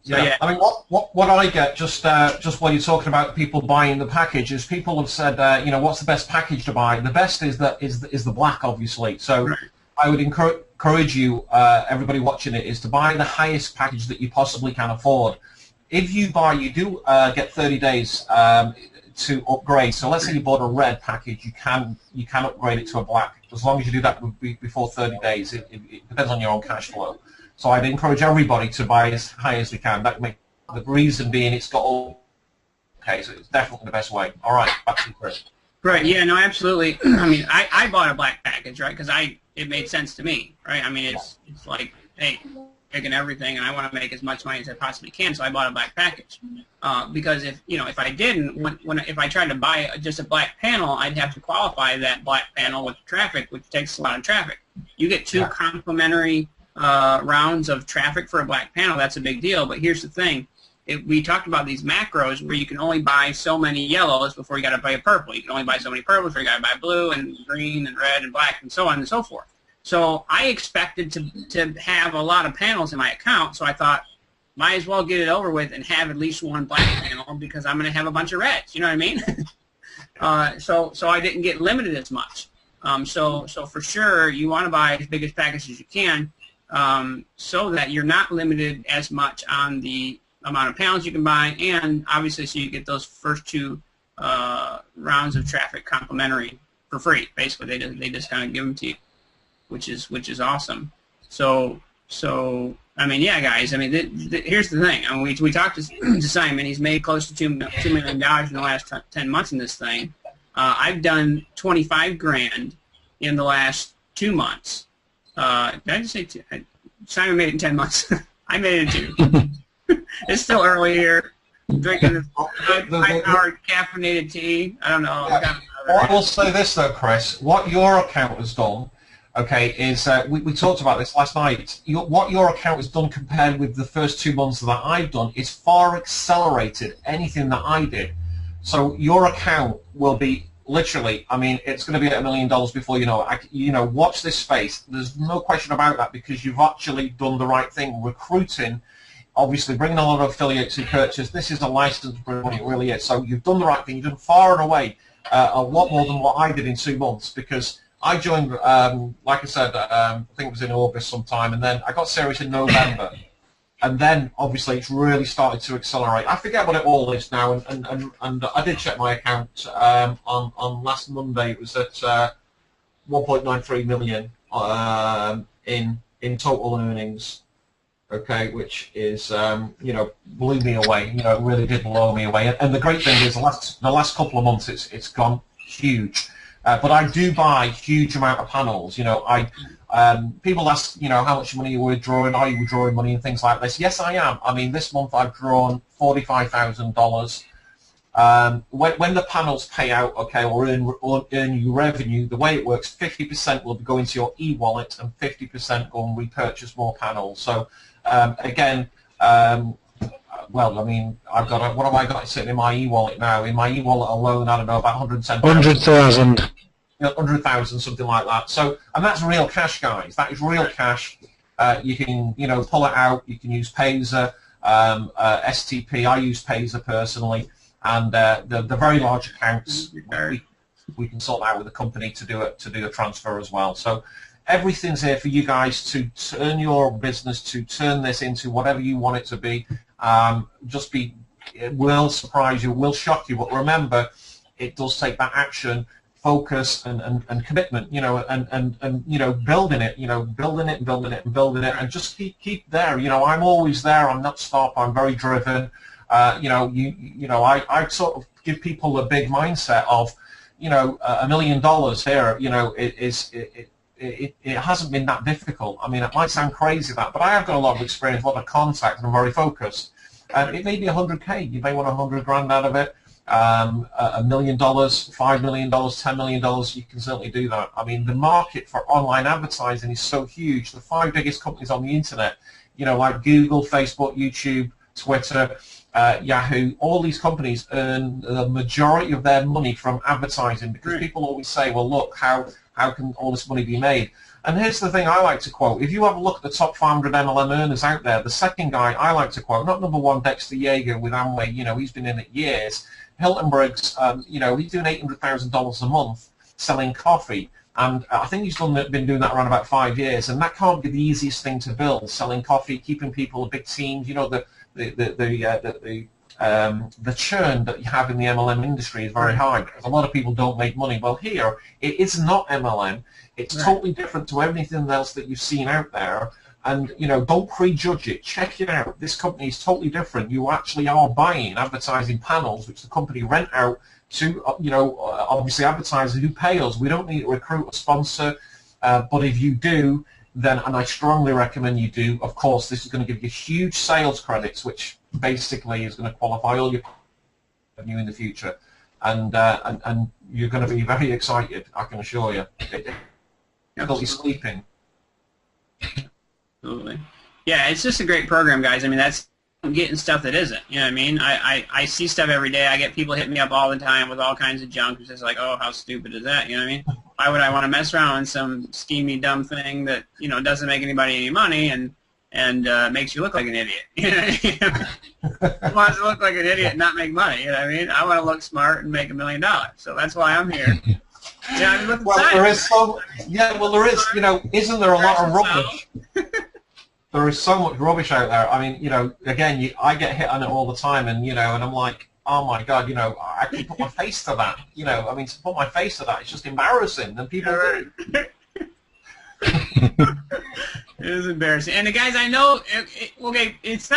Yeah, I mean, what I get just while you're talking about people buying the package is people have said, what's the best package to buy? The best is the black, obviously. So right. I would encourage you, everybody watching it, is to buy the highest package that you possibly can afford. If you buy, you do get 30 days to upgrade. So let's say you bought a red package, you can upgrade it to a black, as long as you do that before 30 days. It depends on your own cash flow. So I'd encourage everybody to buy as high as they can. That make the reason being it's got all. Okay, so it's definitely the best way. All right, back to you, Chris. Right. Yeah. No. Absolutely. I mean, I bought a black package, right? Because it made sense to me, right? I mean, it's like, hey, taking everything, and I want to make as much money as I possibly can, so I bought a black package. Because if I didn't, if I tried to buy just a black panel, I'd have to qualify that black panel with traffic, which takes a lot of traffic. You get two complementary rounds of traffic for a black panel. That's a big deal. But here's the thing: we talked about these macros where you can only buy so many yellows before you got to buy a purple. You can only buy so many purples before you got to buy blue and green and red and black and so on and so forth. So I expected to have a lot of panels in my account, so I thought, might as well get it over with and have at least one black panel because I'm going to have a bunch of reds. You know what I mean? So I didn't get limited as much. So for sure, you want to buy as big a package as you can, so that you're not limited as much on the amount of panels you can buy, and obviously so you get those first two rounds of traffic complimentary for free. Basically, they just kind of give them to you, which is awesome. So I mean, yeah, guys. I mean, here's the thing. I mean, we talked to Simon. He's made close to $2 million in the last 10 months in this thing. I've done 25 grand in the last 2 months. Did I just say two? Simon made it in 10 months. I made it in 2. It's still early here. Drinking this high-powered caffeinated tea. I don't know. Yeah. I will say this though, Chris. What your account has done, okay, is we talked about this last night. What your account has done compared with the first 2 months that I've done is far accelerated anything that I did. So your account will be literally, I mean, it's going to be at $1 million before you know it. Watch this space. There's no question about that because you've actually done the right thing. Recruiting, obviously, bringing a lot of affiliates who purchase. This is a license to bring money, it really is. So you've done the right thing. You've done far and away a lot more than what I did in 2 months because I joined, like I said, I think it was in August sometime, and then I got serious in November. And then, obviously, it's really started to accelerate. I forget what it all is now, and I did check my account on last Monday. It was at 1.93 million in total earnings. Okay, which is blew me away. It really did blow me away. And the great thing is, the last couple of months, it's gone huge. But I do buy huge amount of panels. People ask, how much money you were drawing, are you withdrawing money and things like this. Yes, I am. I mean, this month I've drawn $45,000. When the panels pay out, okay, or earn you revenue, the way it works, 50% will go into your e-wallet and 50% go and repurchase more panels. So, again, well, I mean, I've got what have I got sitting in my e-wallet now? In my e-wallet alone, I don't know, about 110,000. 100,000. 100,000, something like that. So, and that's real cash, guys. That is real cash. You can, pull it out. You can use Payzer, STP. I use Payzer personally, and the very large accounts we can sort out with the company to do a transfer as well. So everything's here for you guys to turn your business, to turn this into whatever you want it to be. It will surprise you, will shock you, but remember, it does take that action, focus, and commitment, and building it, and just keep there. I'm always there. I'm not stop. I'm very driven. I sort of give people a big mindset of, $1 million here, it hasn't been that difficult. I mean, it might sound crazy but I have got a lot of experience, a lot of contact, and I'm very focused. It may be 100K. You may want 100 grand out of it. $1 million, $5 million, $10 million, you can certainly do that. I mean, the market for online advertising is so huge. The 5 biggest companies on the internet, like Google, Facebook, YouTube, Twitter, Yahoo, all these companies earn the majority of their money from advertising, because people always say, well, look, how can all this money be made? And here's the thing I like to quote. If you have a look at the top 500 MLM earners out there, the second guy I like to quote, not number one, Dexter Yeager with Amway, he's been in it years. Hilton Briggs, he's doing $800,000 a month selling coffee. And I think he's been doing that around about 5 years. And that can't be the easiest thing to build, selling coffee, keeping people, a big team, the churn that you have in the MLM industry is very high, because a lot of people don't make money. Well, here, it is not MLM. It's totally different to everything else that you've seen out there. And, don't prejudge it. Check it out. This company is totally different. You actually are buying advertising panels, which the company rent out to, obviously advertisers who pay us. We don't need to recruit a sponsor, but if you do, then, and I strongly recommend you do, of course, this is going to give you huge sales credits, which basically is going to qualify all your revenue in the future. And you're going to be very excited, I can assure you. You'll be sleeping. Absolutely. Yeah, it's just a great program, guys. I mean, that's getting stuff that isn't. You know what I mean? I see stuff every day. I get people hitting me up all the time with all kinds of junk. It's just like, oh, how stupid is that? You know what I mean? Why would I want to mess around with some schemy, dumb thing that, doesn't make anybody any money and makes you look like an idiot? You know? Who wants to look like an idiot and not make money? You know what I mean? I want to look smart and make $1 million. So that's why I'm here. Yeah, I mean, there is so. Yeah, well, there is. Isn't there a lot of rubbish? There is so much rubbish out there. I mean, again, I get hit on it all the time, and and I'm like, oh my God, I can put my face to that. I mean, to put my face to that, it's just embarrassing, and people do. It is embarrassing. And the guys, I know, okay, it's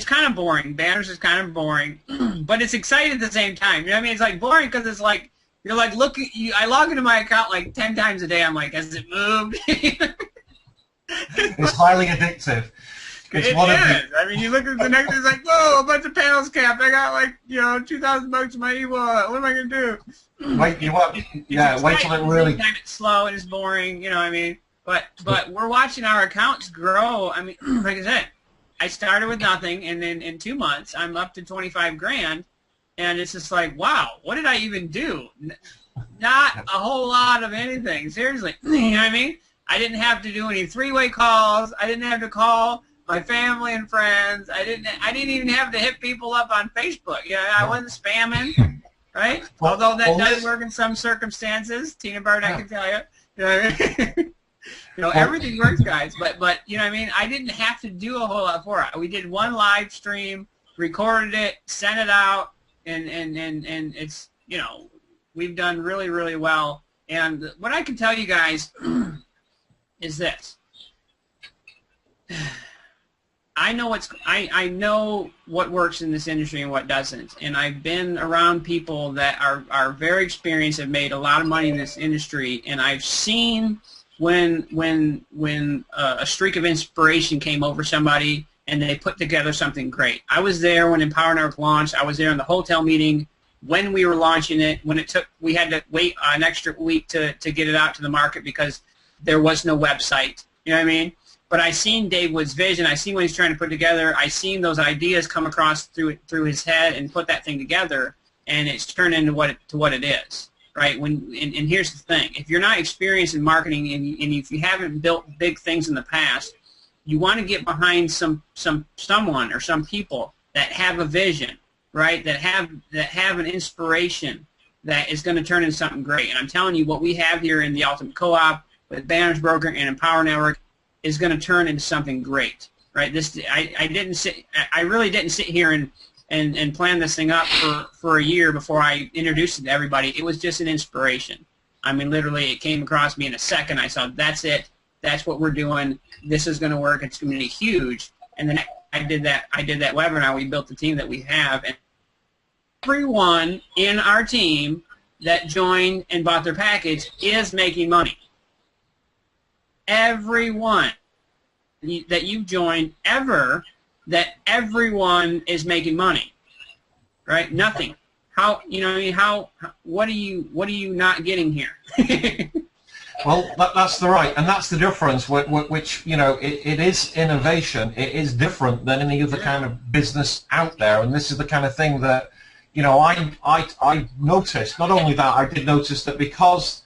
kind of boring. Banners is kind of boring, but it's exciting at the same time. You know what I mean? It's like boring because it's like, you're like, look, I log into my account like 10 times a day. I'm like, has it moved? It's highly addictive. It is. I mean, you look at the next, it's like, whoa, a bunch of panels capped. I got like, $2,000 in my e-wallet. What am I going to do? Wait, wait till it really... It's slow and it's boring, you know what I mean? But we're watching our accounts grow. I mean, like I said, I started with nothing, and then in 2 months, I'm up to 25 grand. And it's just like, wow, what did I even do? Not a whole lot of anything. Seriously. You know what I mean? I didn't have to do any three-way calls. I didn't have to call my family and friends. I didn't even have to hit people up on Facebook. I wasn't spamming, right? Although that does work in some circumstances. Tina Bird, I can tell you. You know what I mean? Everything works, guys. But you know what I mean? I didn't have to do a whole lot for it. We did one live stream, recorded it, sent it out, and it's, we've done really, really well. And what I can tell you guys is this. I know what works in this industry and what doesn't, and I've been around people that are very experienced, have made a lot of money in this industry, and I've seen when a streak of inspiration came over somebody and they put together something great. I was there when Empower Network launched. I was there in the hotel meeting when we were launching it. When we had to wait an extra week to get it out to the market because there was no website. You know what I mean? But I seen Dave Wood's vision. I seen what he's trying to put together. I seen those ideas come across through his head and put that thing together, and it's turned into what it is, right? And here's the thing: if you're not experienced in marketing and if you haven't built big things in the past, you want to get behind someone or some people that have a vision, right? That have an inspiration that is going to turn into something great. And I'm telling you, what we have here in the Ultimate Co-op with Banners Broker and Empower Network is going to turn into something great, right? I really didn't sit here and plan this thing up for a year before I introduced it to everybody. It was just an inspiration. I mean, literally, it came across me in a second. I saw, that's it. That's what we're doing. This is going to work. It's going to be huge. And then I did that webinar. We built the team that we have, and everyone in our team that joined and bought their package is making money. Everyone that you joined ever, that everyone is making money, right? Nothing. How, you know, I mean, what are you not getting here? Well, that's the right, and that's the difference. Which you know, it is innovation. It is different than any other kind of business out there, and this is the kind of thing that, you know, I noticed. Not only that, I did notice that because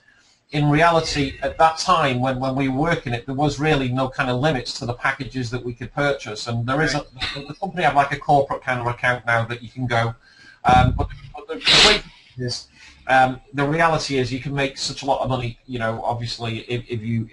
in reality, at that time when we were working it, there was really no kind of limits to the packages that we could purchase, and there is the company have like a corporate kind of account now that you can go. But the great thing is, the reality is you can make such a lot of money, you know, obviously if you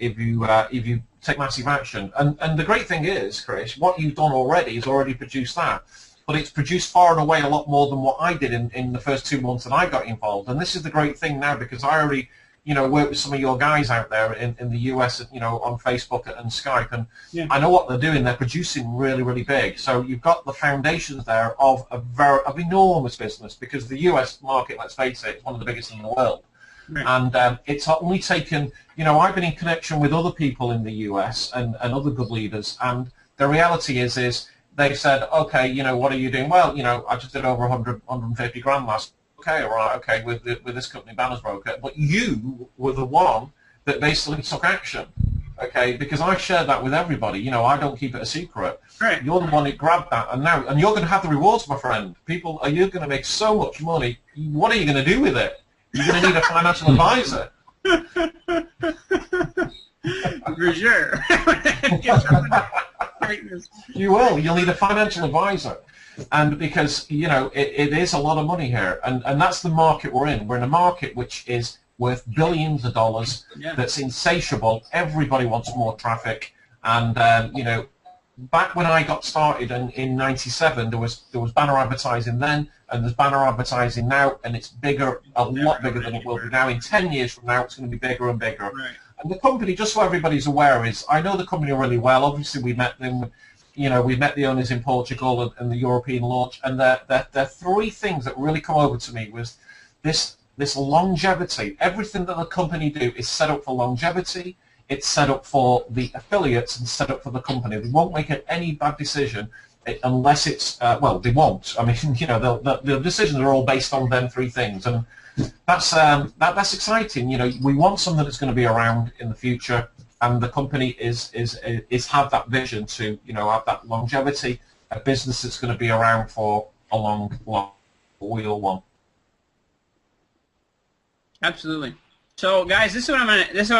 take massive action. And the great thing is, Chris, what you've done already is already produced that. But it's produced far and away a lot more than what I did in the first 2 months that I got involved. And this is the great thing now, because I already, you know, work with some of your guys out there in the US, you know, on Facebook and Skype, and I know what they're doing. They're producing really, really big. So you've got the foundations there of of enormous business, because the US market, let's face it, is one of the biggest in the world. Right. And it's only taken, you know, I've been in connection with other people in the US and other good leaders, and the reality is they've said, okay, you know, what are you doing? Well, you know, I just did over 150 grand last. Okay, all right, okay, with this company, Banners Broker, but you were the one that basically took action, okay? Because I shared that with everybody. You know, I don't keep it a secret. Right. You're the one who grabbed that, and you're going to have the rewards, my friend. You're going to make so much money. What are you going to do with it? You're going to need a financial advisor. For sure. You will. You'll need a financial advisor. And because, you know, it is a lot of money here, and that's the market we're in. We're in a market which is worth billions of dollars, that's insatiable. Everybody wants more traffic, and you know, back when I got started in '97, there was banner advertising then, and there's banner advertising now, and it's bigger, a lot bigger than it will be now. In 10 years from now, it's going to be bigger and bigger. Right. And the company, just so everybody's aware, is I know the company really well. Obviously, we met them. You know, we met the owners in Portugal and the European launch, and the three things that really come over to me was this longevity. Everything that the company do is set up for longevity. It's set up for the affiliates and set up for the company. They won't make any bad decision unless it's well, they won't. I mean, you know, the decisions are all based on them three things, and that's exciting. You know, we want something that's going to be around in the future. And the company is have that vision to, you know, have that longevity, a business that's going to be around for a long we all want. Absolutely. So, guys, this is what I'm gonna. This is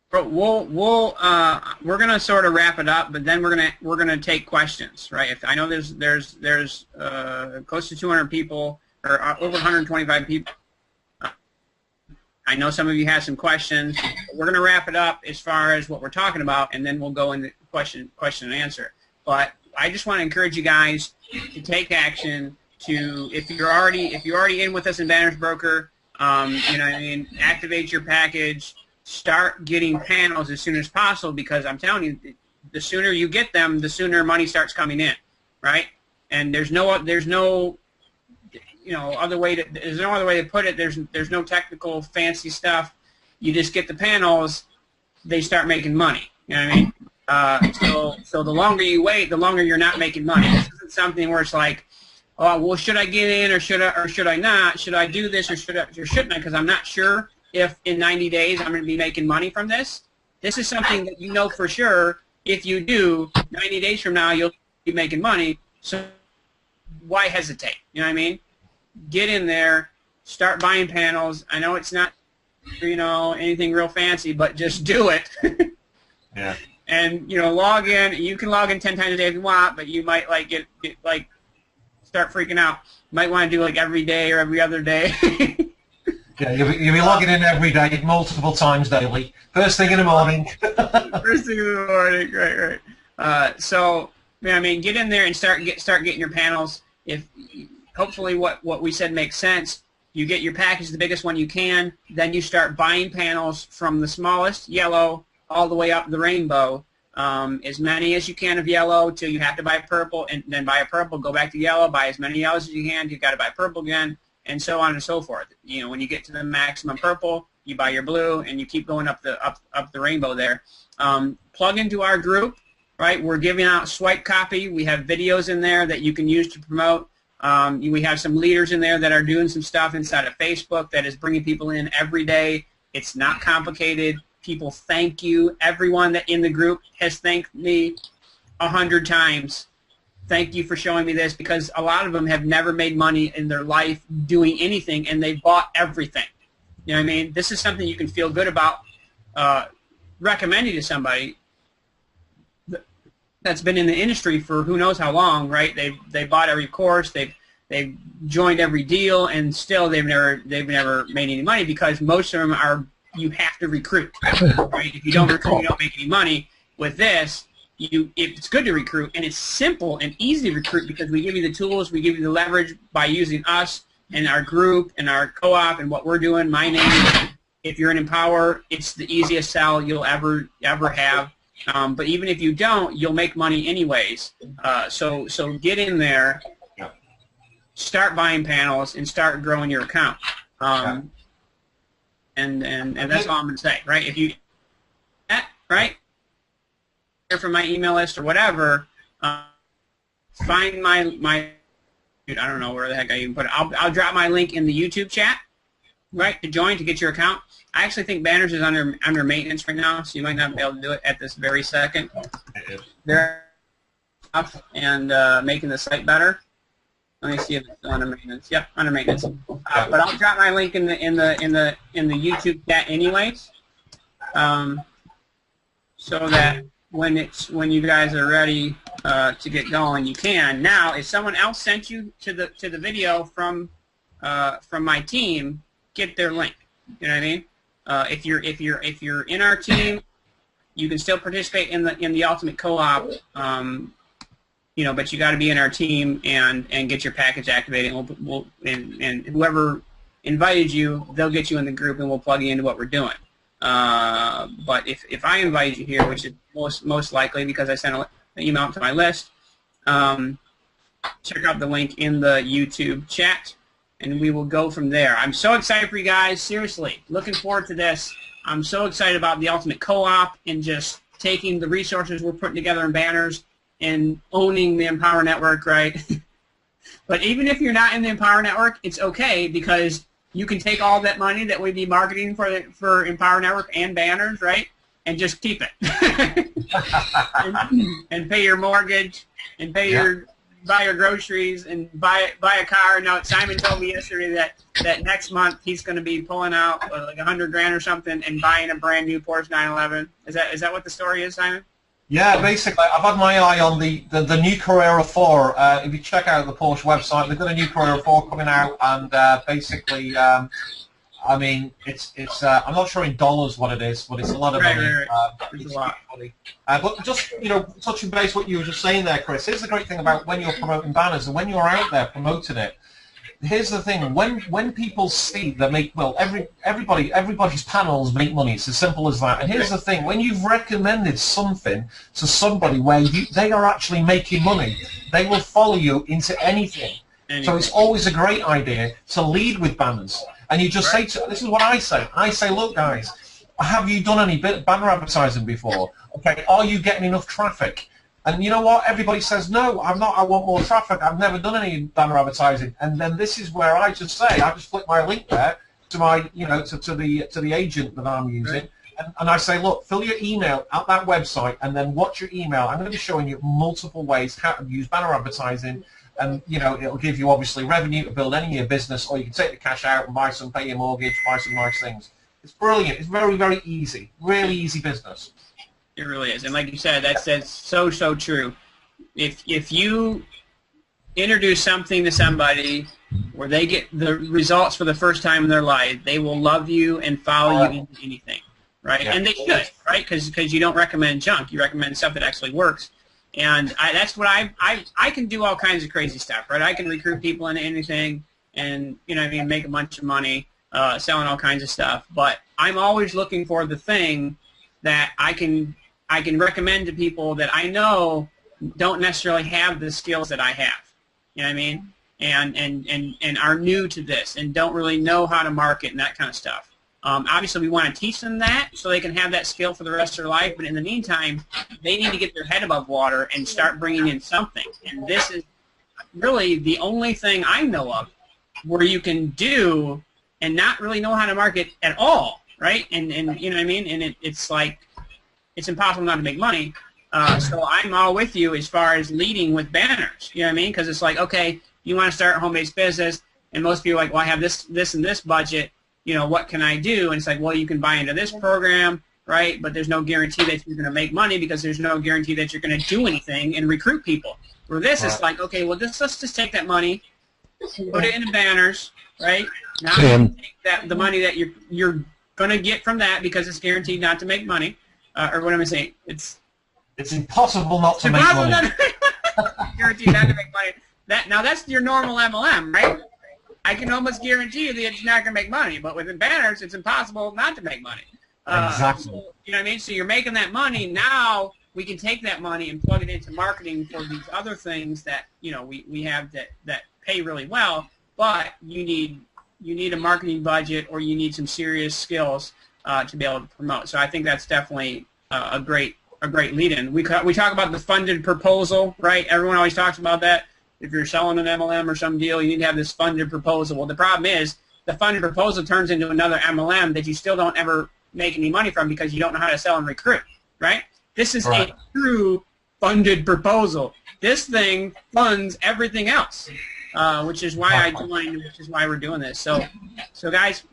what we're gonna sort of wrap it up, but then we're gonna take questions, right? I know there's close to 200 people or over 125 people. I know some of you have some questions. We're going to wrap it up as far as what we're talking about, and then we'll go into question and answer. But I just want to encourage you guys to take action. If you're already in with us in Banners Broker, you know what I mean, activate your package, start getting panels as soon as possible, because I'm telling you, the sooner you get them, the sooner money starts coming in, right? And there's no other way to put it. There's no technical fancy stuff. You just get the panels, they start making money. You know what I mean? So the longer you wait, the longer you're not making money. This isn't something where it's like, oh, well, should I get in or should I not? Should I do this or shouldn't I? Because I'm not sure if in 90 days I'm going to be making money from this. This is something that you know for sure. If you do, 90 days from now you'll be making money. So why hesitate? You know what I mean? Get in there, start buying panels. I know it's not, anything real fancy, but just do it. Yeah. And log in. You can log in 10 times a day if you want, but you might get start freaking out. You might want to do like every day or every other day. Yeah, you'll be logging in every day, multiple times daily. First thing in the morning. First thing in the morning, right. So, get in there and start getting your panels. If hopefully what we said makes sense, you get your package, the biggest one you can. Then you start buying panels from the smallest yellow all the way up the rainbow. As many as you can of yellow till you have to buy purple, and then buy a purple, go back to yellow, buy as many yellows as you can. You've got to buy purple again, and so on and so forth. When you get to the maximum purple, you buy your blue, and you keep going up the rainbow there. Plug into our group, right? We're giving out swipe copy. We have videos in there that you can use to promote. We have some leaders in there that are doing some stuff inside of Facebook that is bringing people in every day. It's not complicated. People thank you. Everyone that in the group has thanked me 100 times. Thank you for showing me this, because a lot of them have never made money in their life doing anything, and they bought everything. You know what I mean? This is something you can feel good about recommending to somebody that's been in the industry for who knows how long, right? They bought every course, they've joined every deal, and still they've never made any money, because most of them are, you have to recruit, right? If you don't recruit, you don't make any money. With this, it's good to recruit, and it's simple and easy to recruit, because we give you the tools, we give you the leverage by using us and our group and our co-op and what we're doing. My name, if you're an Empower, it's the easiest sell you'll ever have. But even if you don't, you'll make money anyways. So get in there, start buying panels, and start growing your account. And that's all I'm going to say, right? If you, right, from my email list or whatever, find my I don't know where the heck I even put it. I'll drop my link in the YouTube chat, right, to join, to get your account. I actually think Banners is under maintenance right now, so you might not be able to do it at this very second. They're up and making the site better. Let me see if it's under maintenance. Yep, under maintenance. But I'll drop my link in the YouTube chat anyways, so that when you guys are ready to get going, you can. Now, if someone else sent you to the video from my team, get their link. You know what I mean? If you're in our team, you can still participate in the Ultimate Co-op. But you got to be in our team and get your package activated. And whoever invited you, they'll get you in the group, and we'll plug you into what we're doing. But if I invite you here, which is most likely because I sent an email out to my list, check out the link in the YouTube chat, and we will go from there. I'm so excited for you guys. Seriously, looking forward to this. I'm so excited about the Ultimate Co-op and just taking the resources we're putting together in Banners and owning the Empower Network, right? But even if you're not in the Empower Network, it's okay, because you can take all that money that we'd be marketing for Empower Network and Banners, right, and just keep it. and pay your mortgage, and buy your groceries, and buy a car. Now, Simon told me yesterday that next month he's going to be pulling out like $100,000 or something and buying a brand new Porsche 911. Is that what the story is, Simon? Yeah, basically, I've had my eye on the new Carrera 4. If you check out the Porsche website, they've got a new Carrera 4 coming out, and basically, I mean, it's I'm not sure in dollars what it is, but it's a lot of money. It's a lot. But just, touching base what you were just saying there, Chris, here's the great thing about when you're promoting Banners and when you're out there promoting it. Here's the thing: when people see that everybody's panels make money. It's as simple as that. And here's the thing: when you've recommended something to somebody where they are actually making money, they will follow you into anything. So it's always a great idea to lead with Banners. And you just say, this is what I say. I say, look, guys, have you done any banner advertising before? Okay, are you getting enough traffic? And you know what? Everybody says, no, I'm not. I want more traffic. I've never done any banner advertising. And then this is where I just say, I just flick my link there to my, to the agent that I'm using, and I say, look, fill your email at that website, and then watch your email. I'm going to be showing you multiple ways how to use banner advertising. and it'll give you obviously revenue to build any of your business, or you can take the cash out and pay your mortgage, buy some nice things. It's brilliant. It's very, very easy. Really easy business. It really is, and like you said, that's so true. If you introduce something to somebody where they get the results for the first time in their life, they will love you and follow you into anything, right? Yeah. And they should, right? Because you don't recommend junk. You recommend stuff that actually works. And that's what I can do all kinds of crazy stuff, right? I can recruit people into anything and, make a bunch of money selling all kinds of stuff. But I'm always looking for the thing that I can recommend to people that I know don't necessarily have the skills that I have. You know what I mean? And are new to this and don't really know how to market and that kind of stuff. Obviously, we want to teach them that so they can have that skill for the rest of their life. But in the meantime, they need to get their head above water and start bringing in something. And this is really the only thing I know of where you can do and not really know how to market at all, right? And you know what I mean? And it's like it's impossible not to make money. So I'm all with you as far as leading with banners. You know what I mean? Because it's like, okay, you want to start a home-based business, and most people are like, well, I have this, and this budget. What can I do? And it's like, well, you can buy into this program, right? But there's no guarantee that you're going to make money because there's no guarantee that you're going to do anything and recruit people. Where this is like, okay, well, let's just take that money, put it into banners, right? Now take the money that you're going to get from that because it's guaranteed not to make money. Or what am I saying? It's impossible not to make money. Guaranteed not to make money. Now that's your normal MLM, right? I can almost guarantee you that it's not going to make money, but within banners, it's impossible not to make money. Exactly. So, you know what I mean? So you're making that money. Now we can take that money and plug it into marketing for these other things that we have that pay really well. But you need a marketing budget or you need some serious skills to be able to promote. So I think that's definitely a great lead-in. We talk about the funded proposal, right? Everyone always talks about that. If you're selling an MLM or some deal, you need to have this funded proposal. Well, the problem is the funded proposal turns into another MLM that you still don't ever make any money from because you don't know how to sell and recruit, right? This is a true funded proposal. This thing funds everything else, which is why I joined, which is why we're doing this. So guys,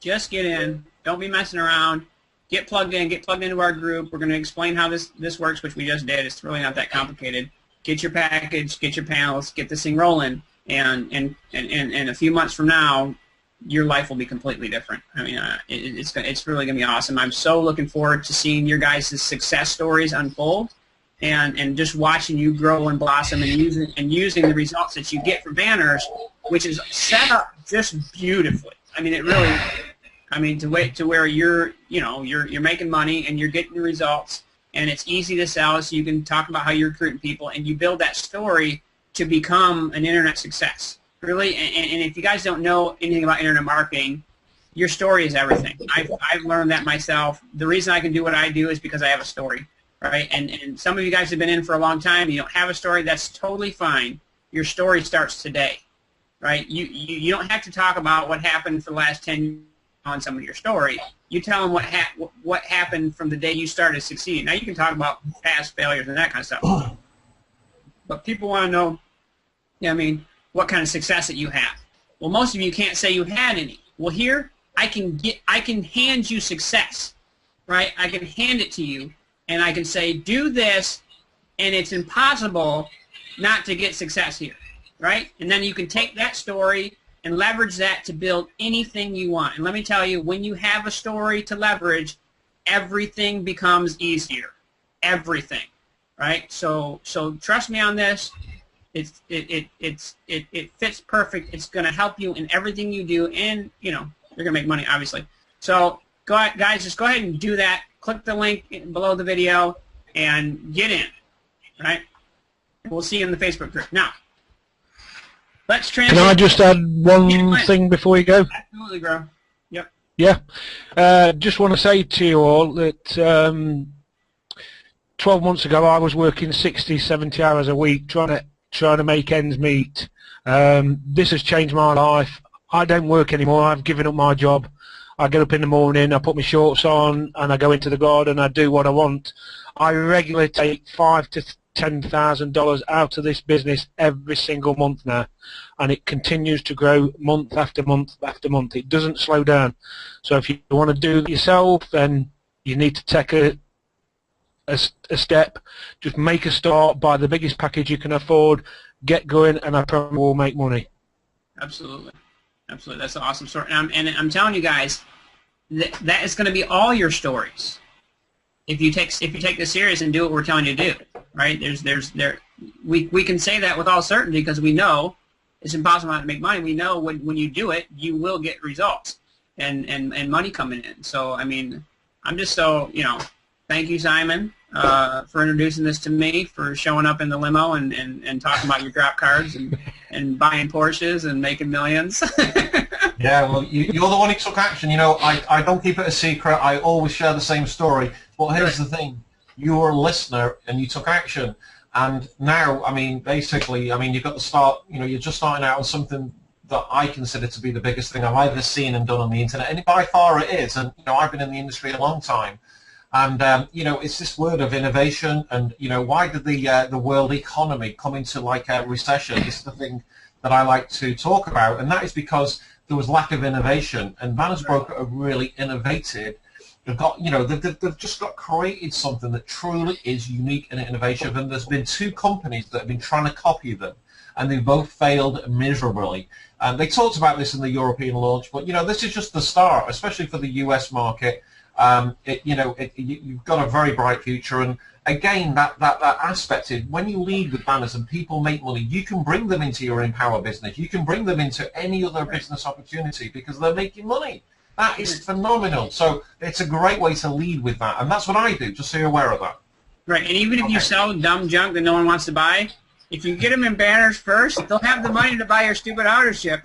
just get in. Don't be messing around. Get plugged in. Get plugged into our group. We're going to explain how this works, which we just did. It's really not that complicated. Get your package, get your panels, get this thing rolling, and a few months from now, your life will be completely different. I mean, it's really going to be awesome. I'm so looking forward to seeing your guys' success stories unfold, and just watching you grow and blossom, and using the results that you get from banners, which is set up just beautifully. I mean, it really. I mean, to where you're making money and you're getting the results. And it's easy to sell, so you can talk about how you're recruiting people, and you build that story to become an internet success. Really, and if you guys don't know anything about internet marketing, your story is everything. I've learned that myself. The reason I can do what I do is because I have a story, right? And some of you guys have been in for a long time. You don't have a story. That's totally fine. Your story starts today, right? You don't have to talk about what happened for the last 10 years on some of your story. You tell them what happened from the day you started succeeding. Now you can talk about past failures and that kind of stuff, but people want to know, what kind of success that you have. Well, most of you can't say you had any. Well, here I can hand you success, right? I can hand it to you, and I can say do this, and it's impossible not to get success here, right? And then you can take that story and leverage that to build anything you want. And let me tell you, when you have a story to leverage, everything becomes easier. Everything, right? So trust me on this. It fits perfect. It's going to help you in everything you do, and you're going to make money, obviously. So guys, just go ahead and do that. Click the link below the video and get in, right? We'll see you in the Facebook group. Now, let's transition. Can I just add one thing before you go? Absolutely, bro. Yep. Yeah. Just want to say to you all that 12 months ago I was working 60, 70 hours a week trying to make ends meet. This has changed my life. I don't work anymore. I've given up my job. I get up in the morning, I put my shorts on, and I go into the garden. I do what I want. I regularly take 5 to $10,000 out of this business every single month now, and it continues to grow month after month after month. It doesn't slow down. So if you want to do it yourself, then you need to take a step. Just make a start, buy the biggest package you can afford, get going, and I promise we'll make money. Absolutely. Absolutely. That's an awesome story. And I'm telling you guys, that is going to be all your stories. If you take this serious and do what we're telling you to do, right? We can say that with all certainty because we know it's impossible not to make money. We know when you do it, you will get results and money coming in. So I mean, I'm just so thank you, Simon, for introducing this to me, for showing up in the limo and talking about your drop cards and buying Porsches and making millions. Yeah, well, you're the one who took action. I don't keep it a secret. I always share the same story. But here's the thing. You were a listener and you took action. And now, I mean, basically, you've got to start, you're just starting out on something that I consider to be the biggest thing I've ever seen and done on the internet. And by far it is. And, I've been in the industry a long time. And, it's this word of innovation. And, why did the world economy come into like a recession? This is the thing that I like to talk about. And that is because there was lack of innovation, and Banners Broker have really innovated. They've got, they've just created something that truly is unique and innovative. And there's been two companies that have been trying to copy them, and they both failed miserably. And they talked about this in the European launch, but this is just the start, especially for the US market. You've got a very bright future, and again, that aspect is when you lead with banners and people make money, you can bring them into your Empower business. You can bring them into any other business opportunity because they're making money. That is phenomenal. So it's a great way to lead with that, and that's what I do, just so you're aware of that. Right, and even if you sell dumb junk that no one wants to buy, if you get them in banners first, they'll have the money to buy your stupid ownership.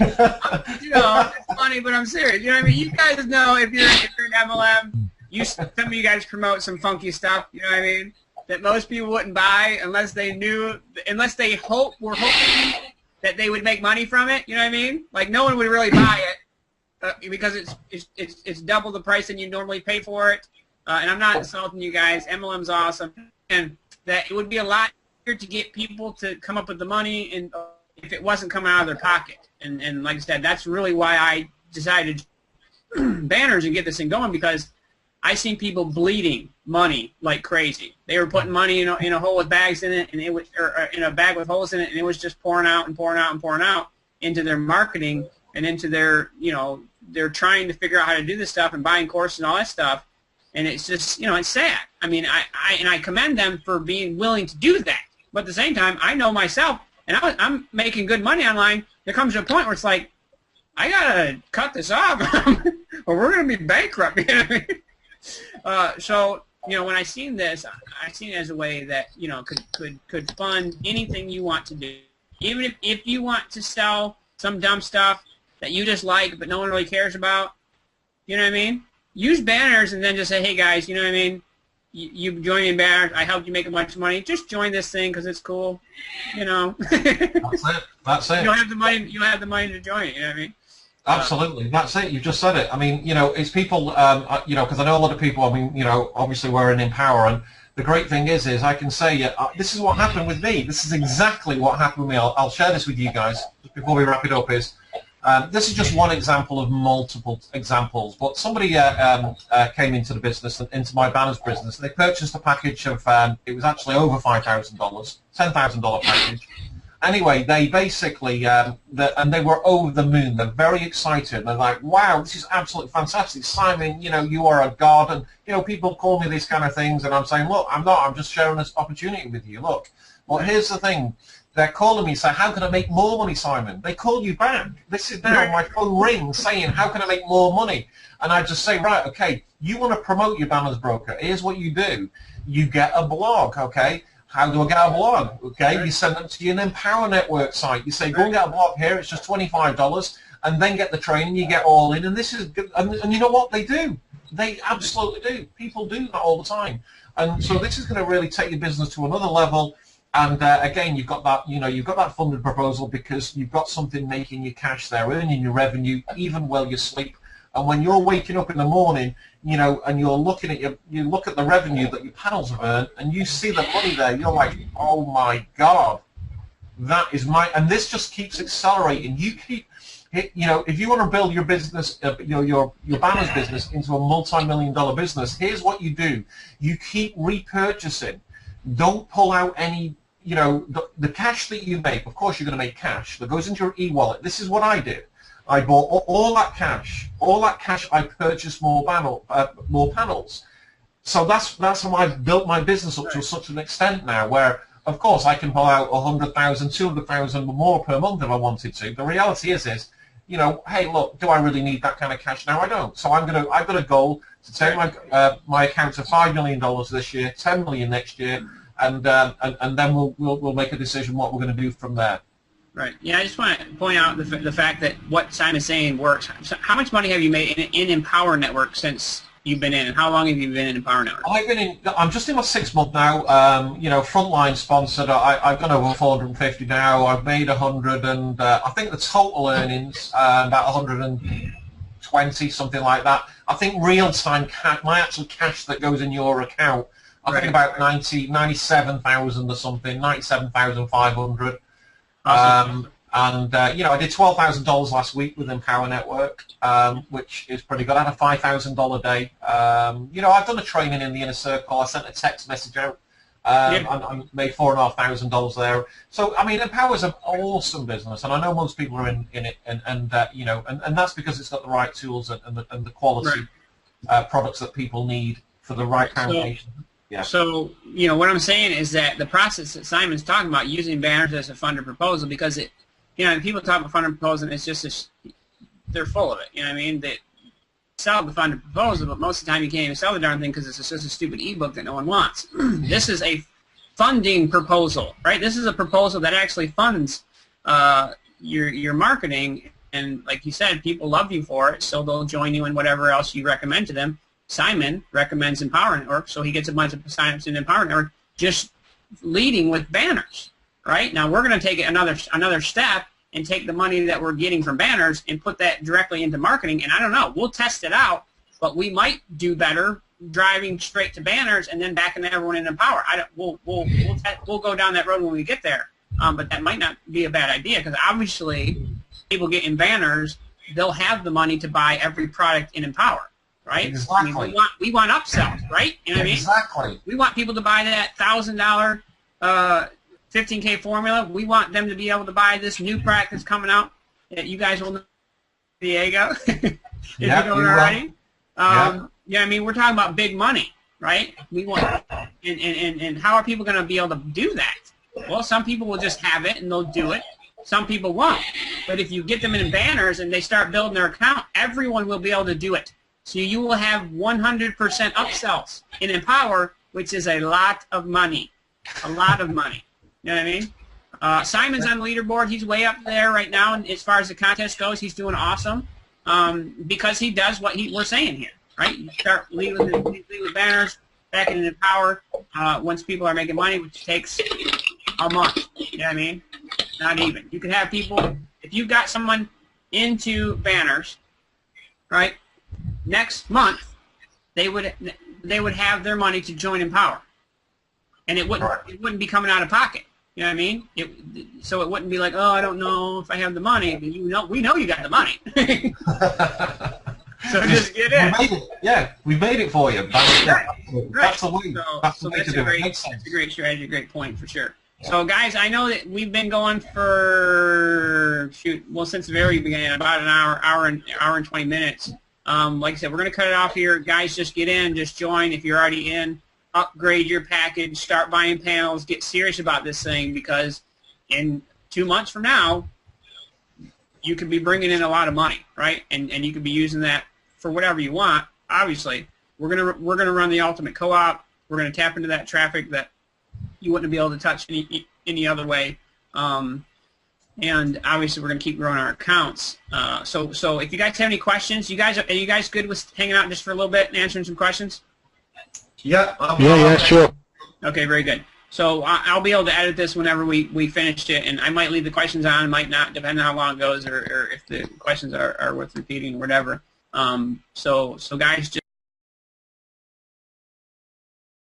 It's funny, but I'm serious. You know what I mean? You guys know if you're an MLM, some of you guys promote some funky stuff. You know what I mean? That most people wouldn't buy unless they were hoping that they would make money from it. You know what I mean? Like no one would really buy it because it's double the price than you normally pay for it. And I'm not insulting you guys. MLM's awesome, and that it would be a lot easier to get people to come up with the money and if it wasn't coming out of their pocket. And like I said, that's really why I decided banners and get this thing going, because I seen people bleeding money like crazy. They were putting money in a hole with bags in it, and it was or in a bag with holes in it, and it was just pouring out and pouring out and pouring out into their marketing and into their they're trying to figure out how to do this stuff and buying courses and all that stuff. And it's just it's sad. I mean, I commend them for being willing to do that. But at the same time, I know myself. And I'm making good money online. There comes a point where it's like, I gotta cut this off, or we're gonna be bankrupt. You know what I mean? So when I seen this, I seen it as a way that could fund anything you want to do. Even if you want to sell some dumb stuff that you just like, but no one really cares about. You know what I mean? Use banners and then just say, hey guys, you know what I mean? You join me in banners. I helped you make a bunch of money. Just join this thing because it's cool. That's it. That's it. You don't have the money. You have the money to join it. You know what I mean? Absolutely. That's it. You just said it. I mean, it's people. Because I know a lot of people. I mean, obviously we're in Empower, and the great thing is I can say this is what happened with me. This is exactly what happened with me. I'll share this with you guys just before we wrap it up. This is just one example of multiple examples, but somebody came into the business, into my banners business, and they purchased a package of, it was actually over $5,000, $10,000 package. Anyway, they basically, and they were over the moon. They're very excited. They're like, wow, this is absolutely fantastic. Simon, you are a god. And, people call me these kind of things, and I'm saying, look, I'm not. I'm just sharing this opportunity with you. Look, well, here's the thing. They're calling me saying, how can I make more money, Simon? They call you back. This is now my phone rings saying, how can I make more money? And I just say, right, okay, you want to promote your Banners Broker. Here's what you do. You get a blog, okay? How do I get a blog? Okay, you send them to your Empower Network site. You say, go and get a blog here. It's just $25. And then get the training. You get all in. And this is good. And you know what? They do. They absolutely do. People do that all the time. And so this is going to really take your business to another level. And again, you've got that, you've got that funded proposal because you've got something making you cash there, earning your revenue even while you sleep. And when you're waking up in the morning, you know, and you're looking at you look at the revenue that your panels have earned, and you see the money there, you're like, oh my God, that is and this just keeps accelerating. You keep, you know, if you want to build your business, you know, your banners business into a multi-million-dollar business, here's what you do: you keep repurchasing. Don't pull out any. You know, the cash that you make, of course you're going to make cash that goes into your e-wallet. This is what I did. I bought all that cash. All that cash, I purchased more panels. So that's how I've built my business up to such an extent now, where, of course, I can pull out 100,000, 200,000 more per month if I wanted to. The reality is, you know, hey, look, do I really need that kind of cash now? I don't. So I've got a goal to take my account to $5 million this year, $10 million next year. And then we'll make a decision what we're going to do from there. Right. Yeah, I just want to point out the fact that what Simon's saying works. So how much money have you made in Empower Network since you've been in, and how long have you been in Empower Network? I'm just in my 6th month now. You know, Frontline sponsored. I've gone over 450 now. I've made 100, and I think the total earnings about 120, something like that. I think real-time cash, my actual cash that goes in your account, I think about 97,000 or something, 97,500. Awesome. You know, I did $12,000 last week with Empower Network, which is pretty good. I had a $5,000 day. You know, I've done a training in the inner circle. I sent a text message out. I made $4,500 there. So, I mean, Empower is an awesome business, and I know most people are in it, and you know, and that's because it's got the right tools and the quality products that people need for the right foundation. Yeah. So, you know, what I'm saying is that the process that Simon's talking about, using banners as a funded proposal, because it, you know, people talk about funded proposal, and it's just they're full of it. You know what I mean? They sell the funded proposal, but most of the time you can't even sell the darn thing because it's just a stupid ebook that no one wants. This is a funding proposal, right? This is a proposal that actually funds your marketing, and like you said, people love you for it, so they'll join you in whatever else you recommend to them. Simon recommends Empower Network, so he gets a bunch of signups in Empower Network, just leading with banners, right? Now we're going to take it another step and take the money that we're getting from banners and put that directly into marketing. And I don't know, we'll test it out, but we might do better driving straight to banners and then backing everyone in Empower. We'll go down that road when we get there, but that might not be a bad idea, because obviously people getting banners, they'll have the money to buy every product in Empower. Right? Exactly. I mean, we want upsells, right? You know what I mean? Exactly. We want people to buy that $1,000 15K formula. We want them to be able to buy this new product that's coming out that you guys will know, Diego, if you don't already. Yeah, I mean, we're talking about big money, right? We want, and how are people going to be able to do that? Well, some people will just have it and they'll do it. Some people won't. But if you get them in banners and they start building their account, everyone will be able to do it. So you will have 100% upsells in Empower, which is a lot of money. A lot of money. You know what I mean? Simon's on the leaderboard. He's way up there right now, and as far as the contest goes, he's doing awesome because he does what we're saying here, right? You start lead with banners, back in Empower once people are making money, which takes a month. You know what I mean? Not even. You can have people, if you've got someone into banners, right? Next month, they would have their money to join Empower, and it wouldn't be coming out of pocket. You know what I mean? So it wouldn't be like, oh, I don't know if I have the money. But we know you got the money. So just get in. We made it for you. That's the way. That's the way to do it. That's a great strategy, great point for sure. So guys, I know that we've been going for since the very beginning, about an hour and 20 minutes. Like I said, we're going to cut it off here. Guys, just get in, just join if you're already in. Upgrade your package, start buying panels, get serious about this thing, because in 2 months from now, you could be bringing in a lot of money, right? And you could be using that for whatever you want. Obviously, we're gonna run the ultimate co-op. We're going to tap into that traffic that you wouldn't be able to touch any other way. And obviously, we're going to keep growing our accounts. So if you guys have any questions, are you guys good with hanging out just for a little bit and answering some questions? Yeah. Yeah, sure. Okay, very good. So I'll be able to edit this whenever we finished it, and I might leave the questions on, might not, depending on how long it goes, or if the questions are worth repeating or whatever. So guys,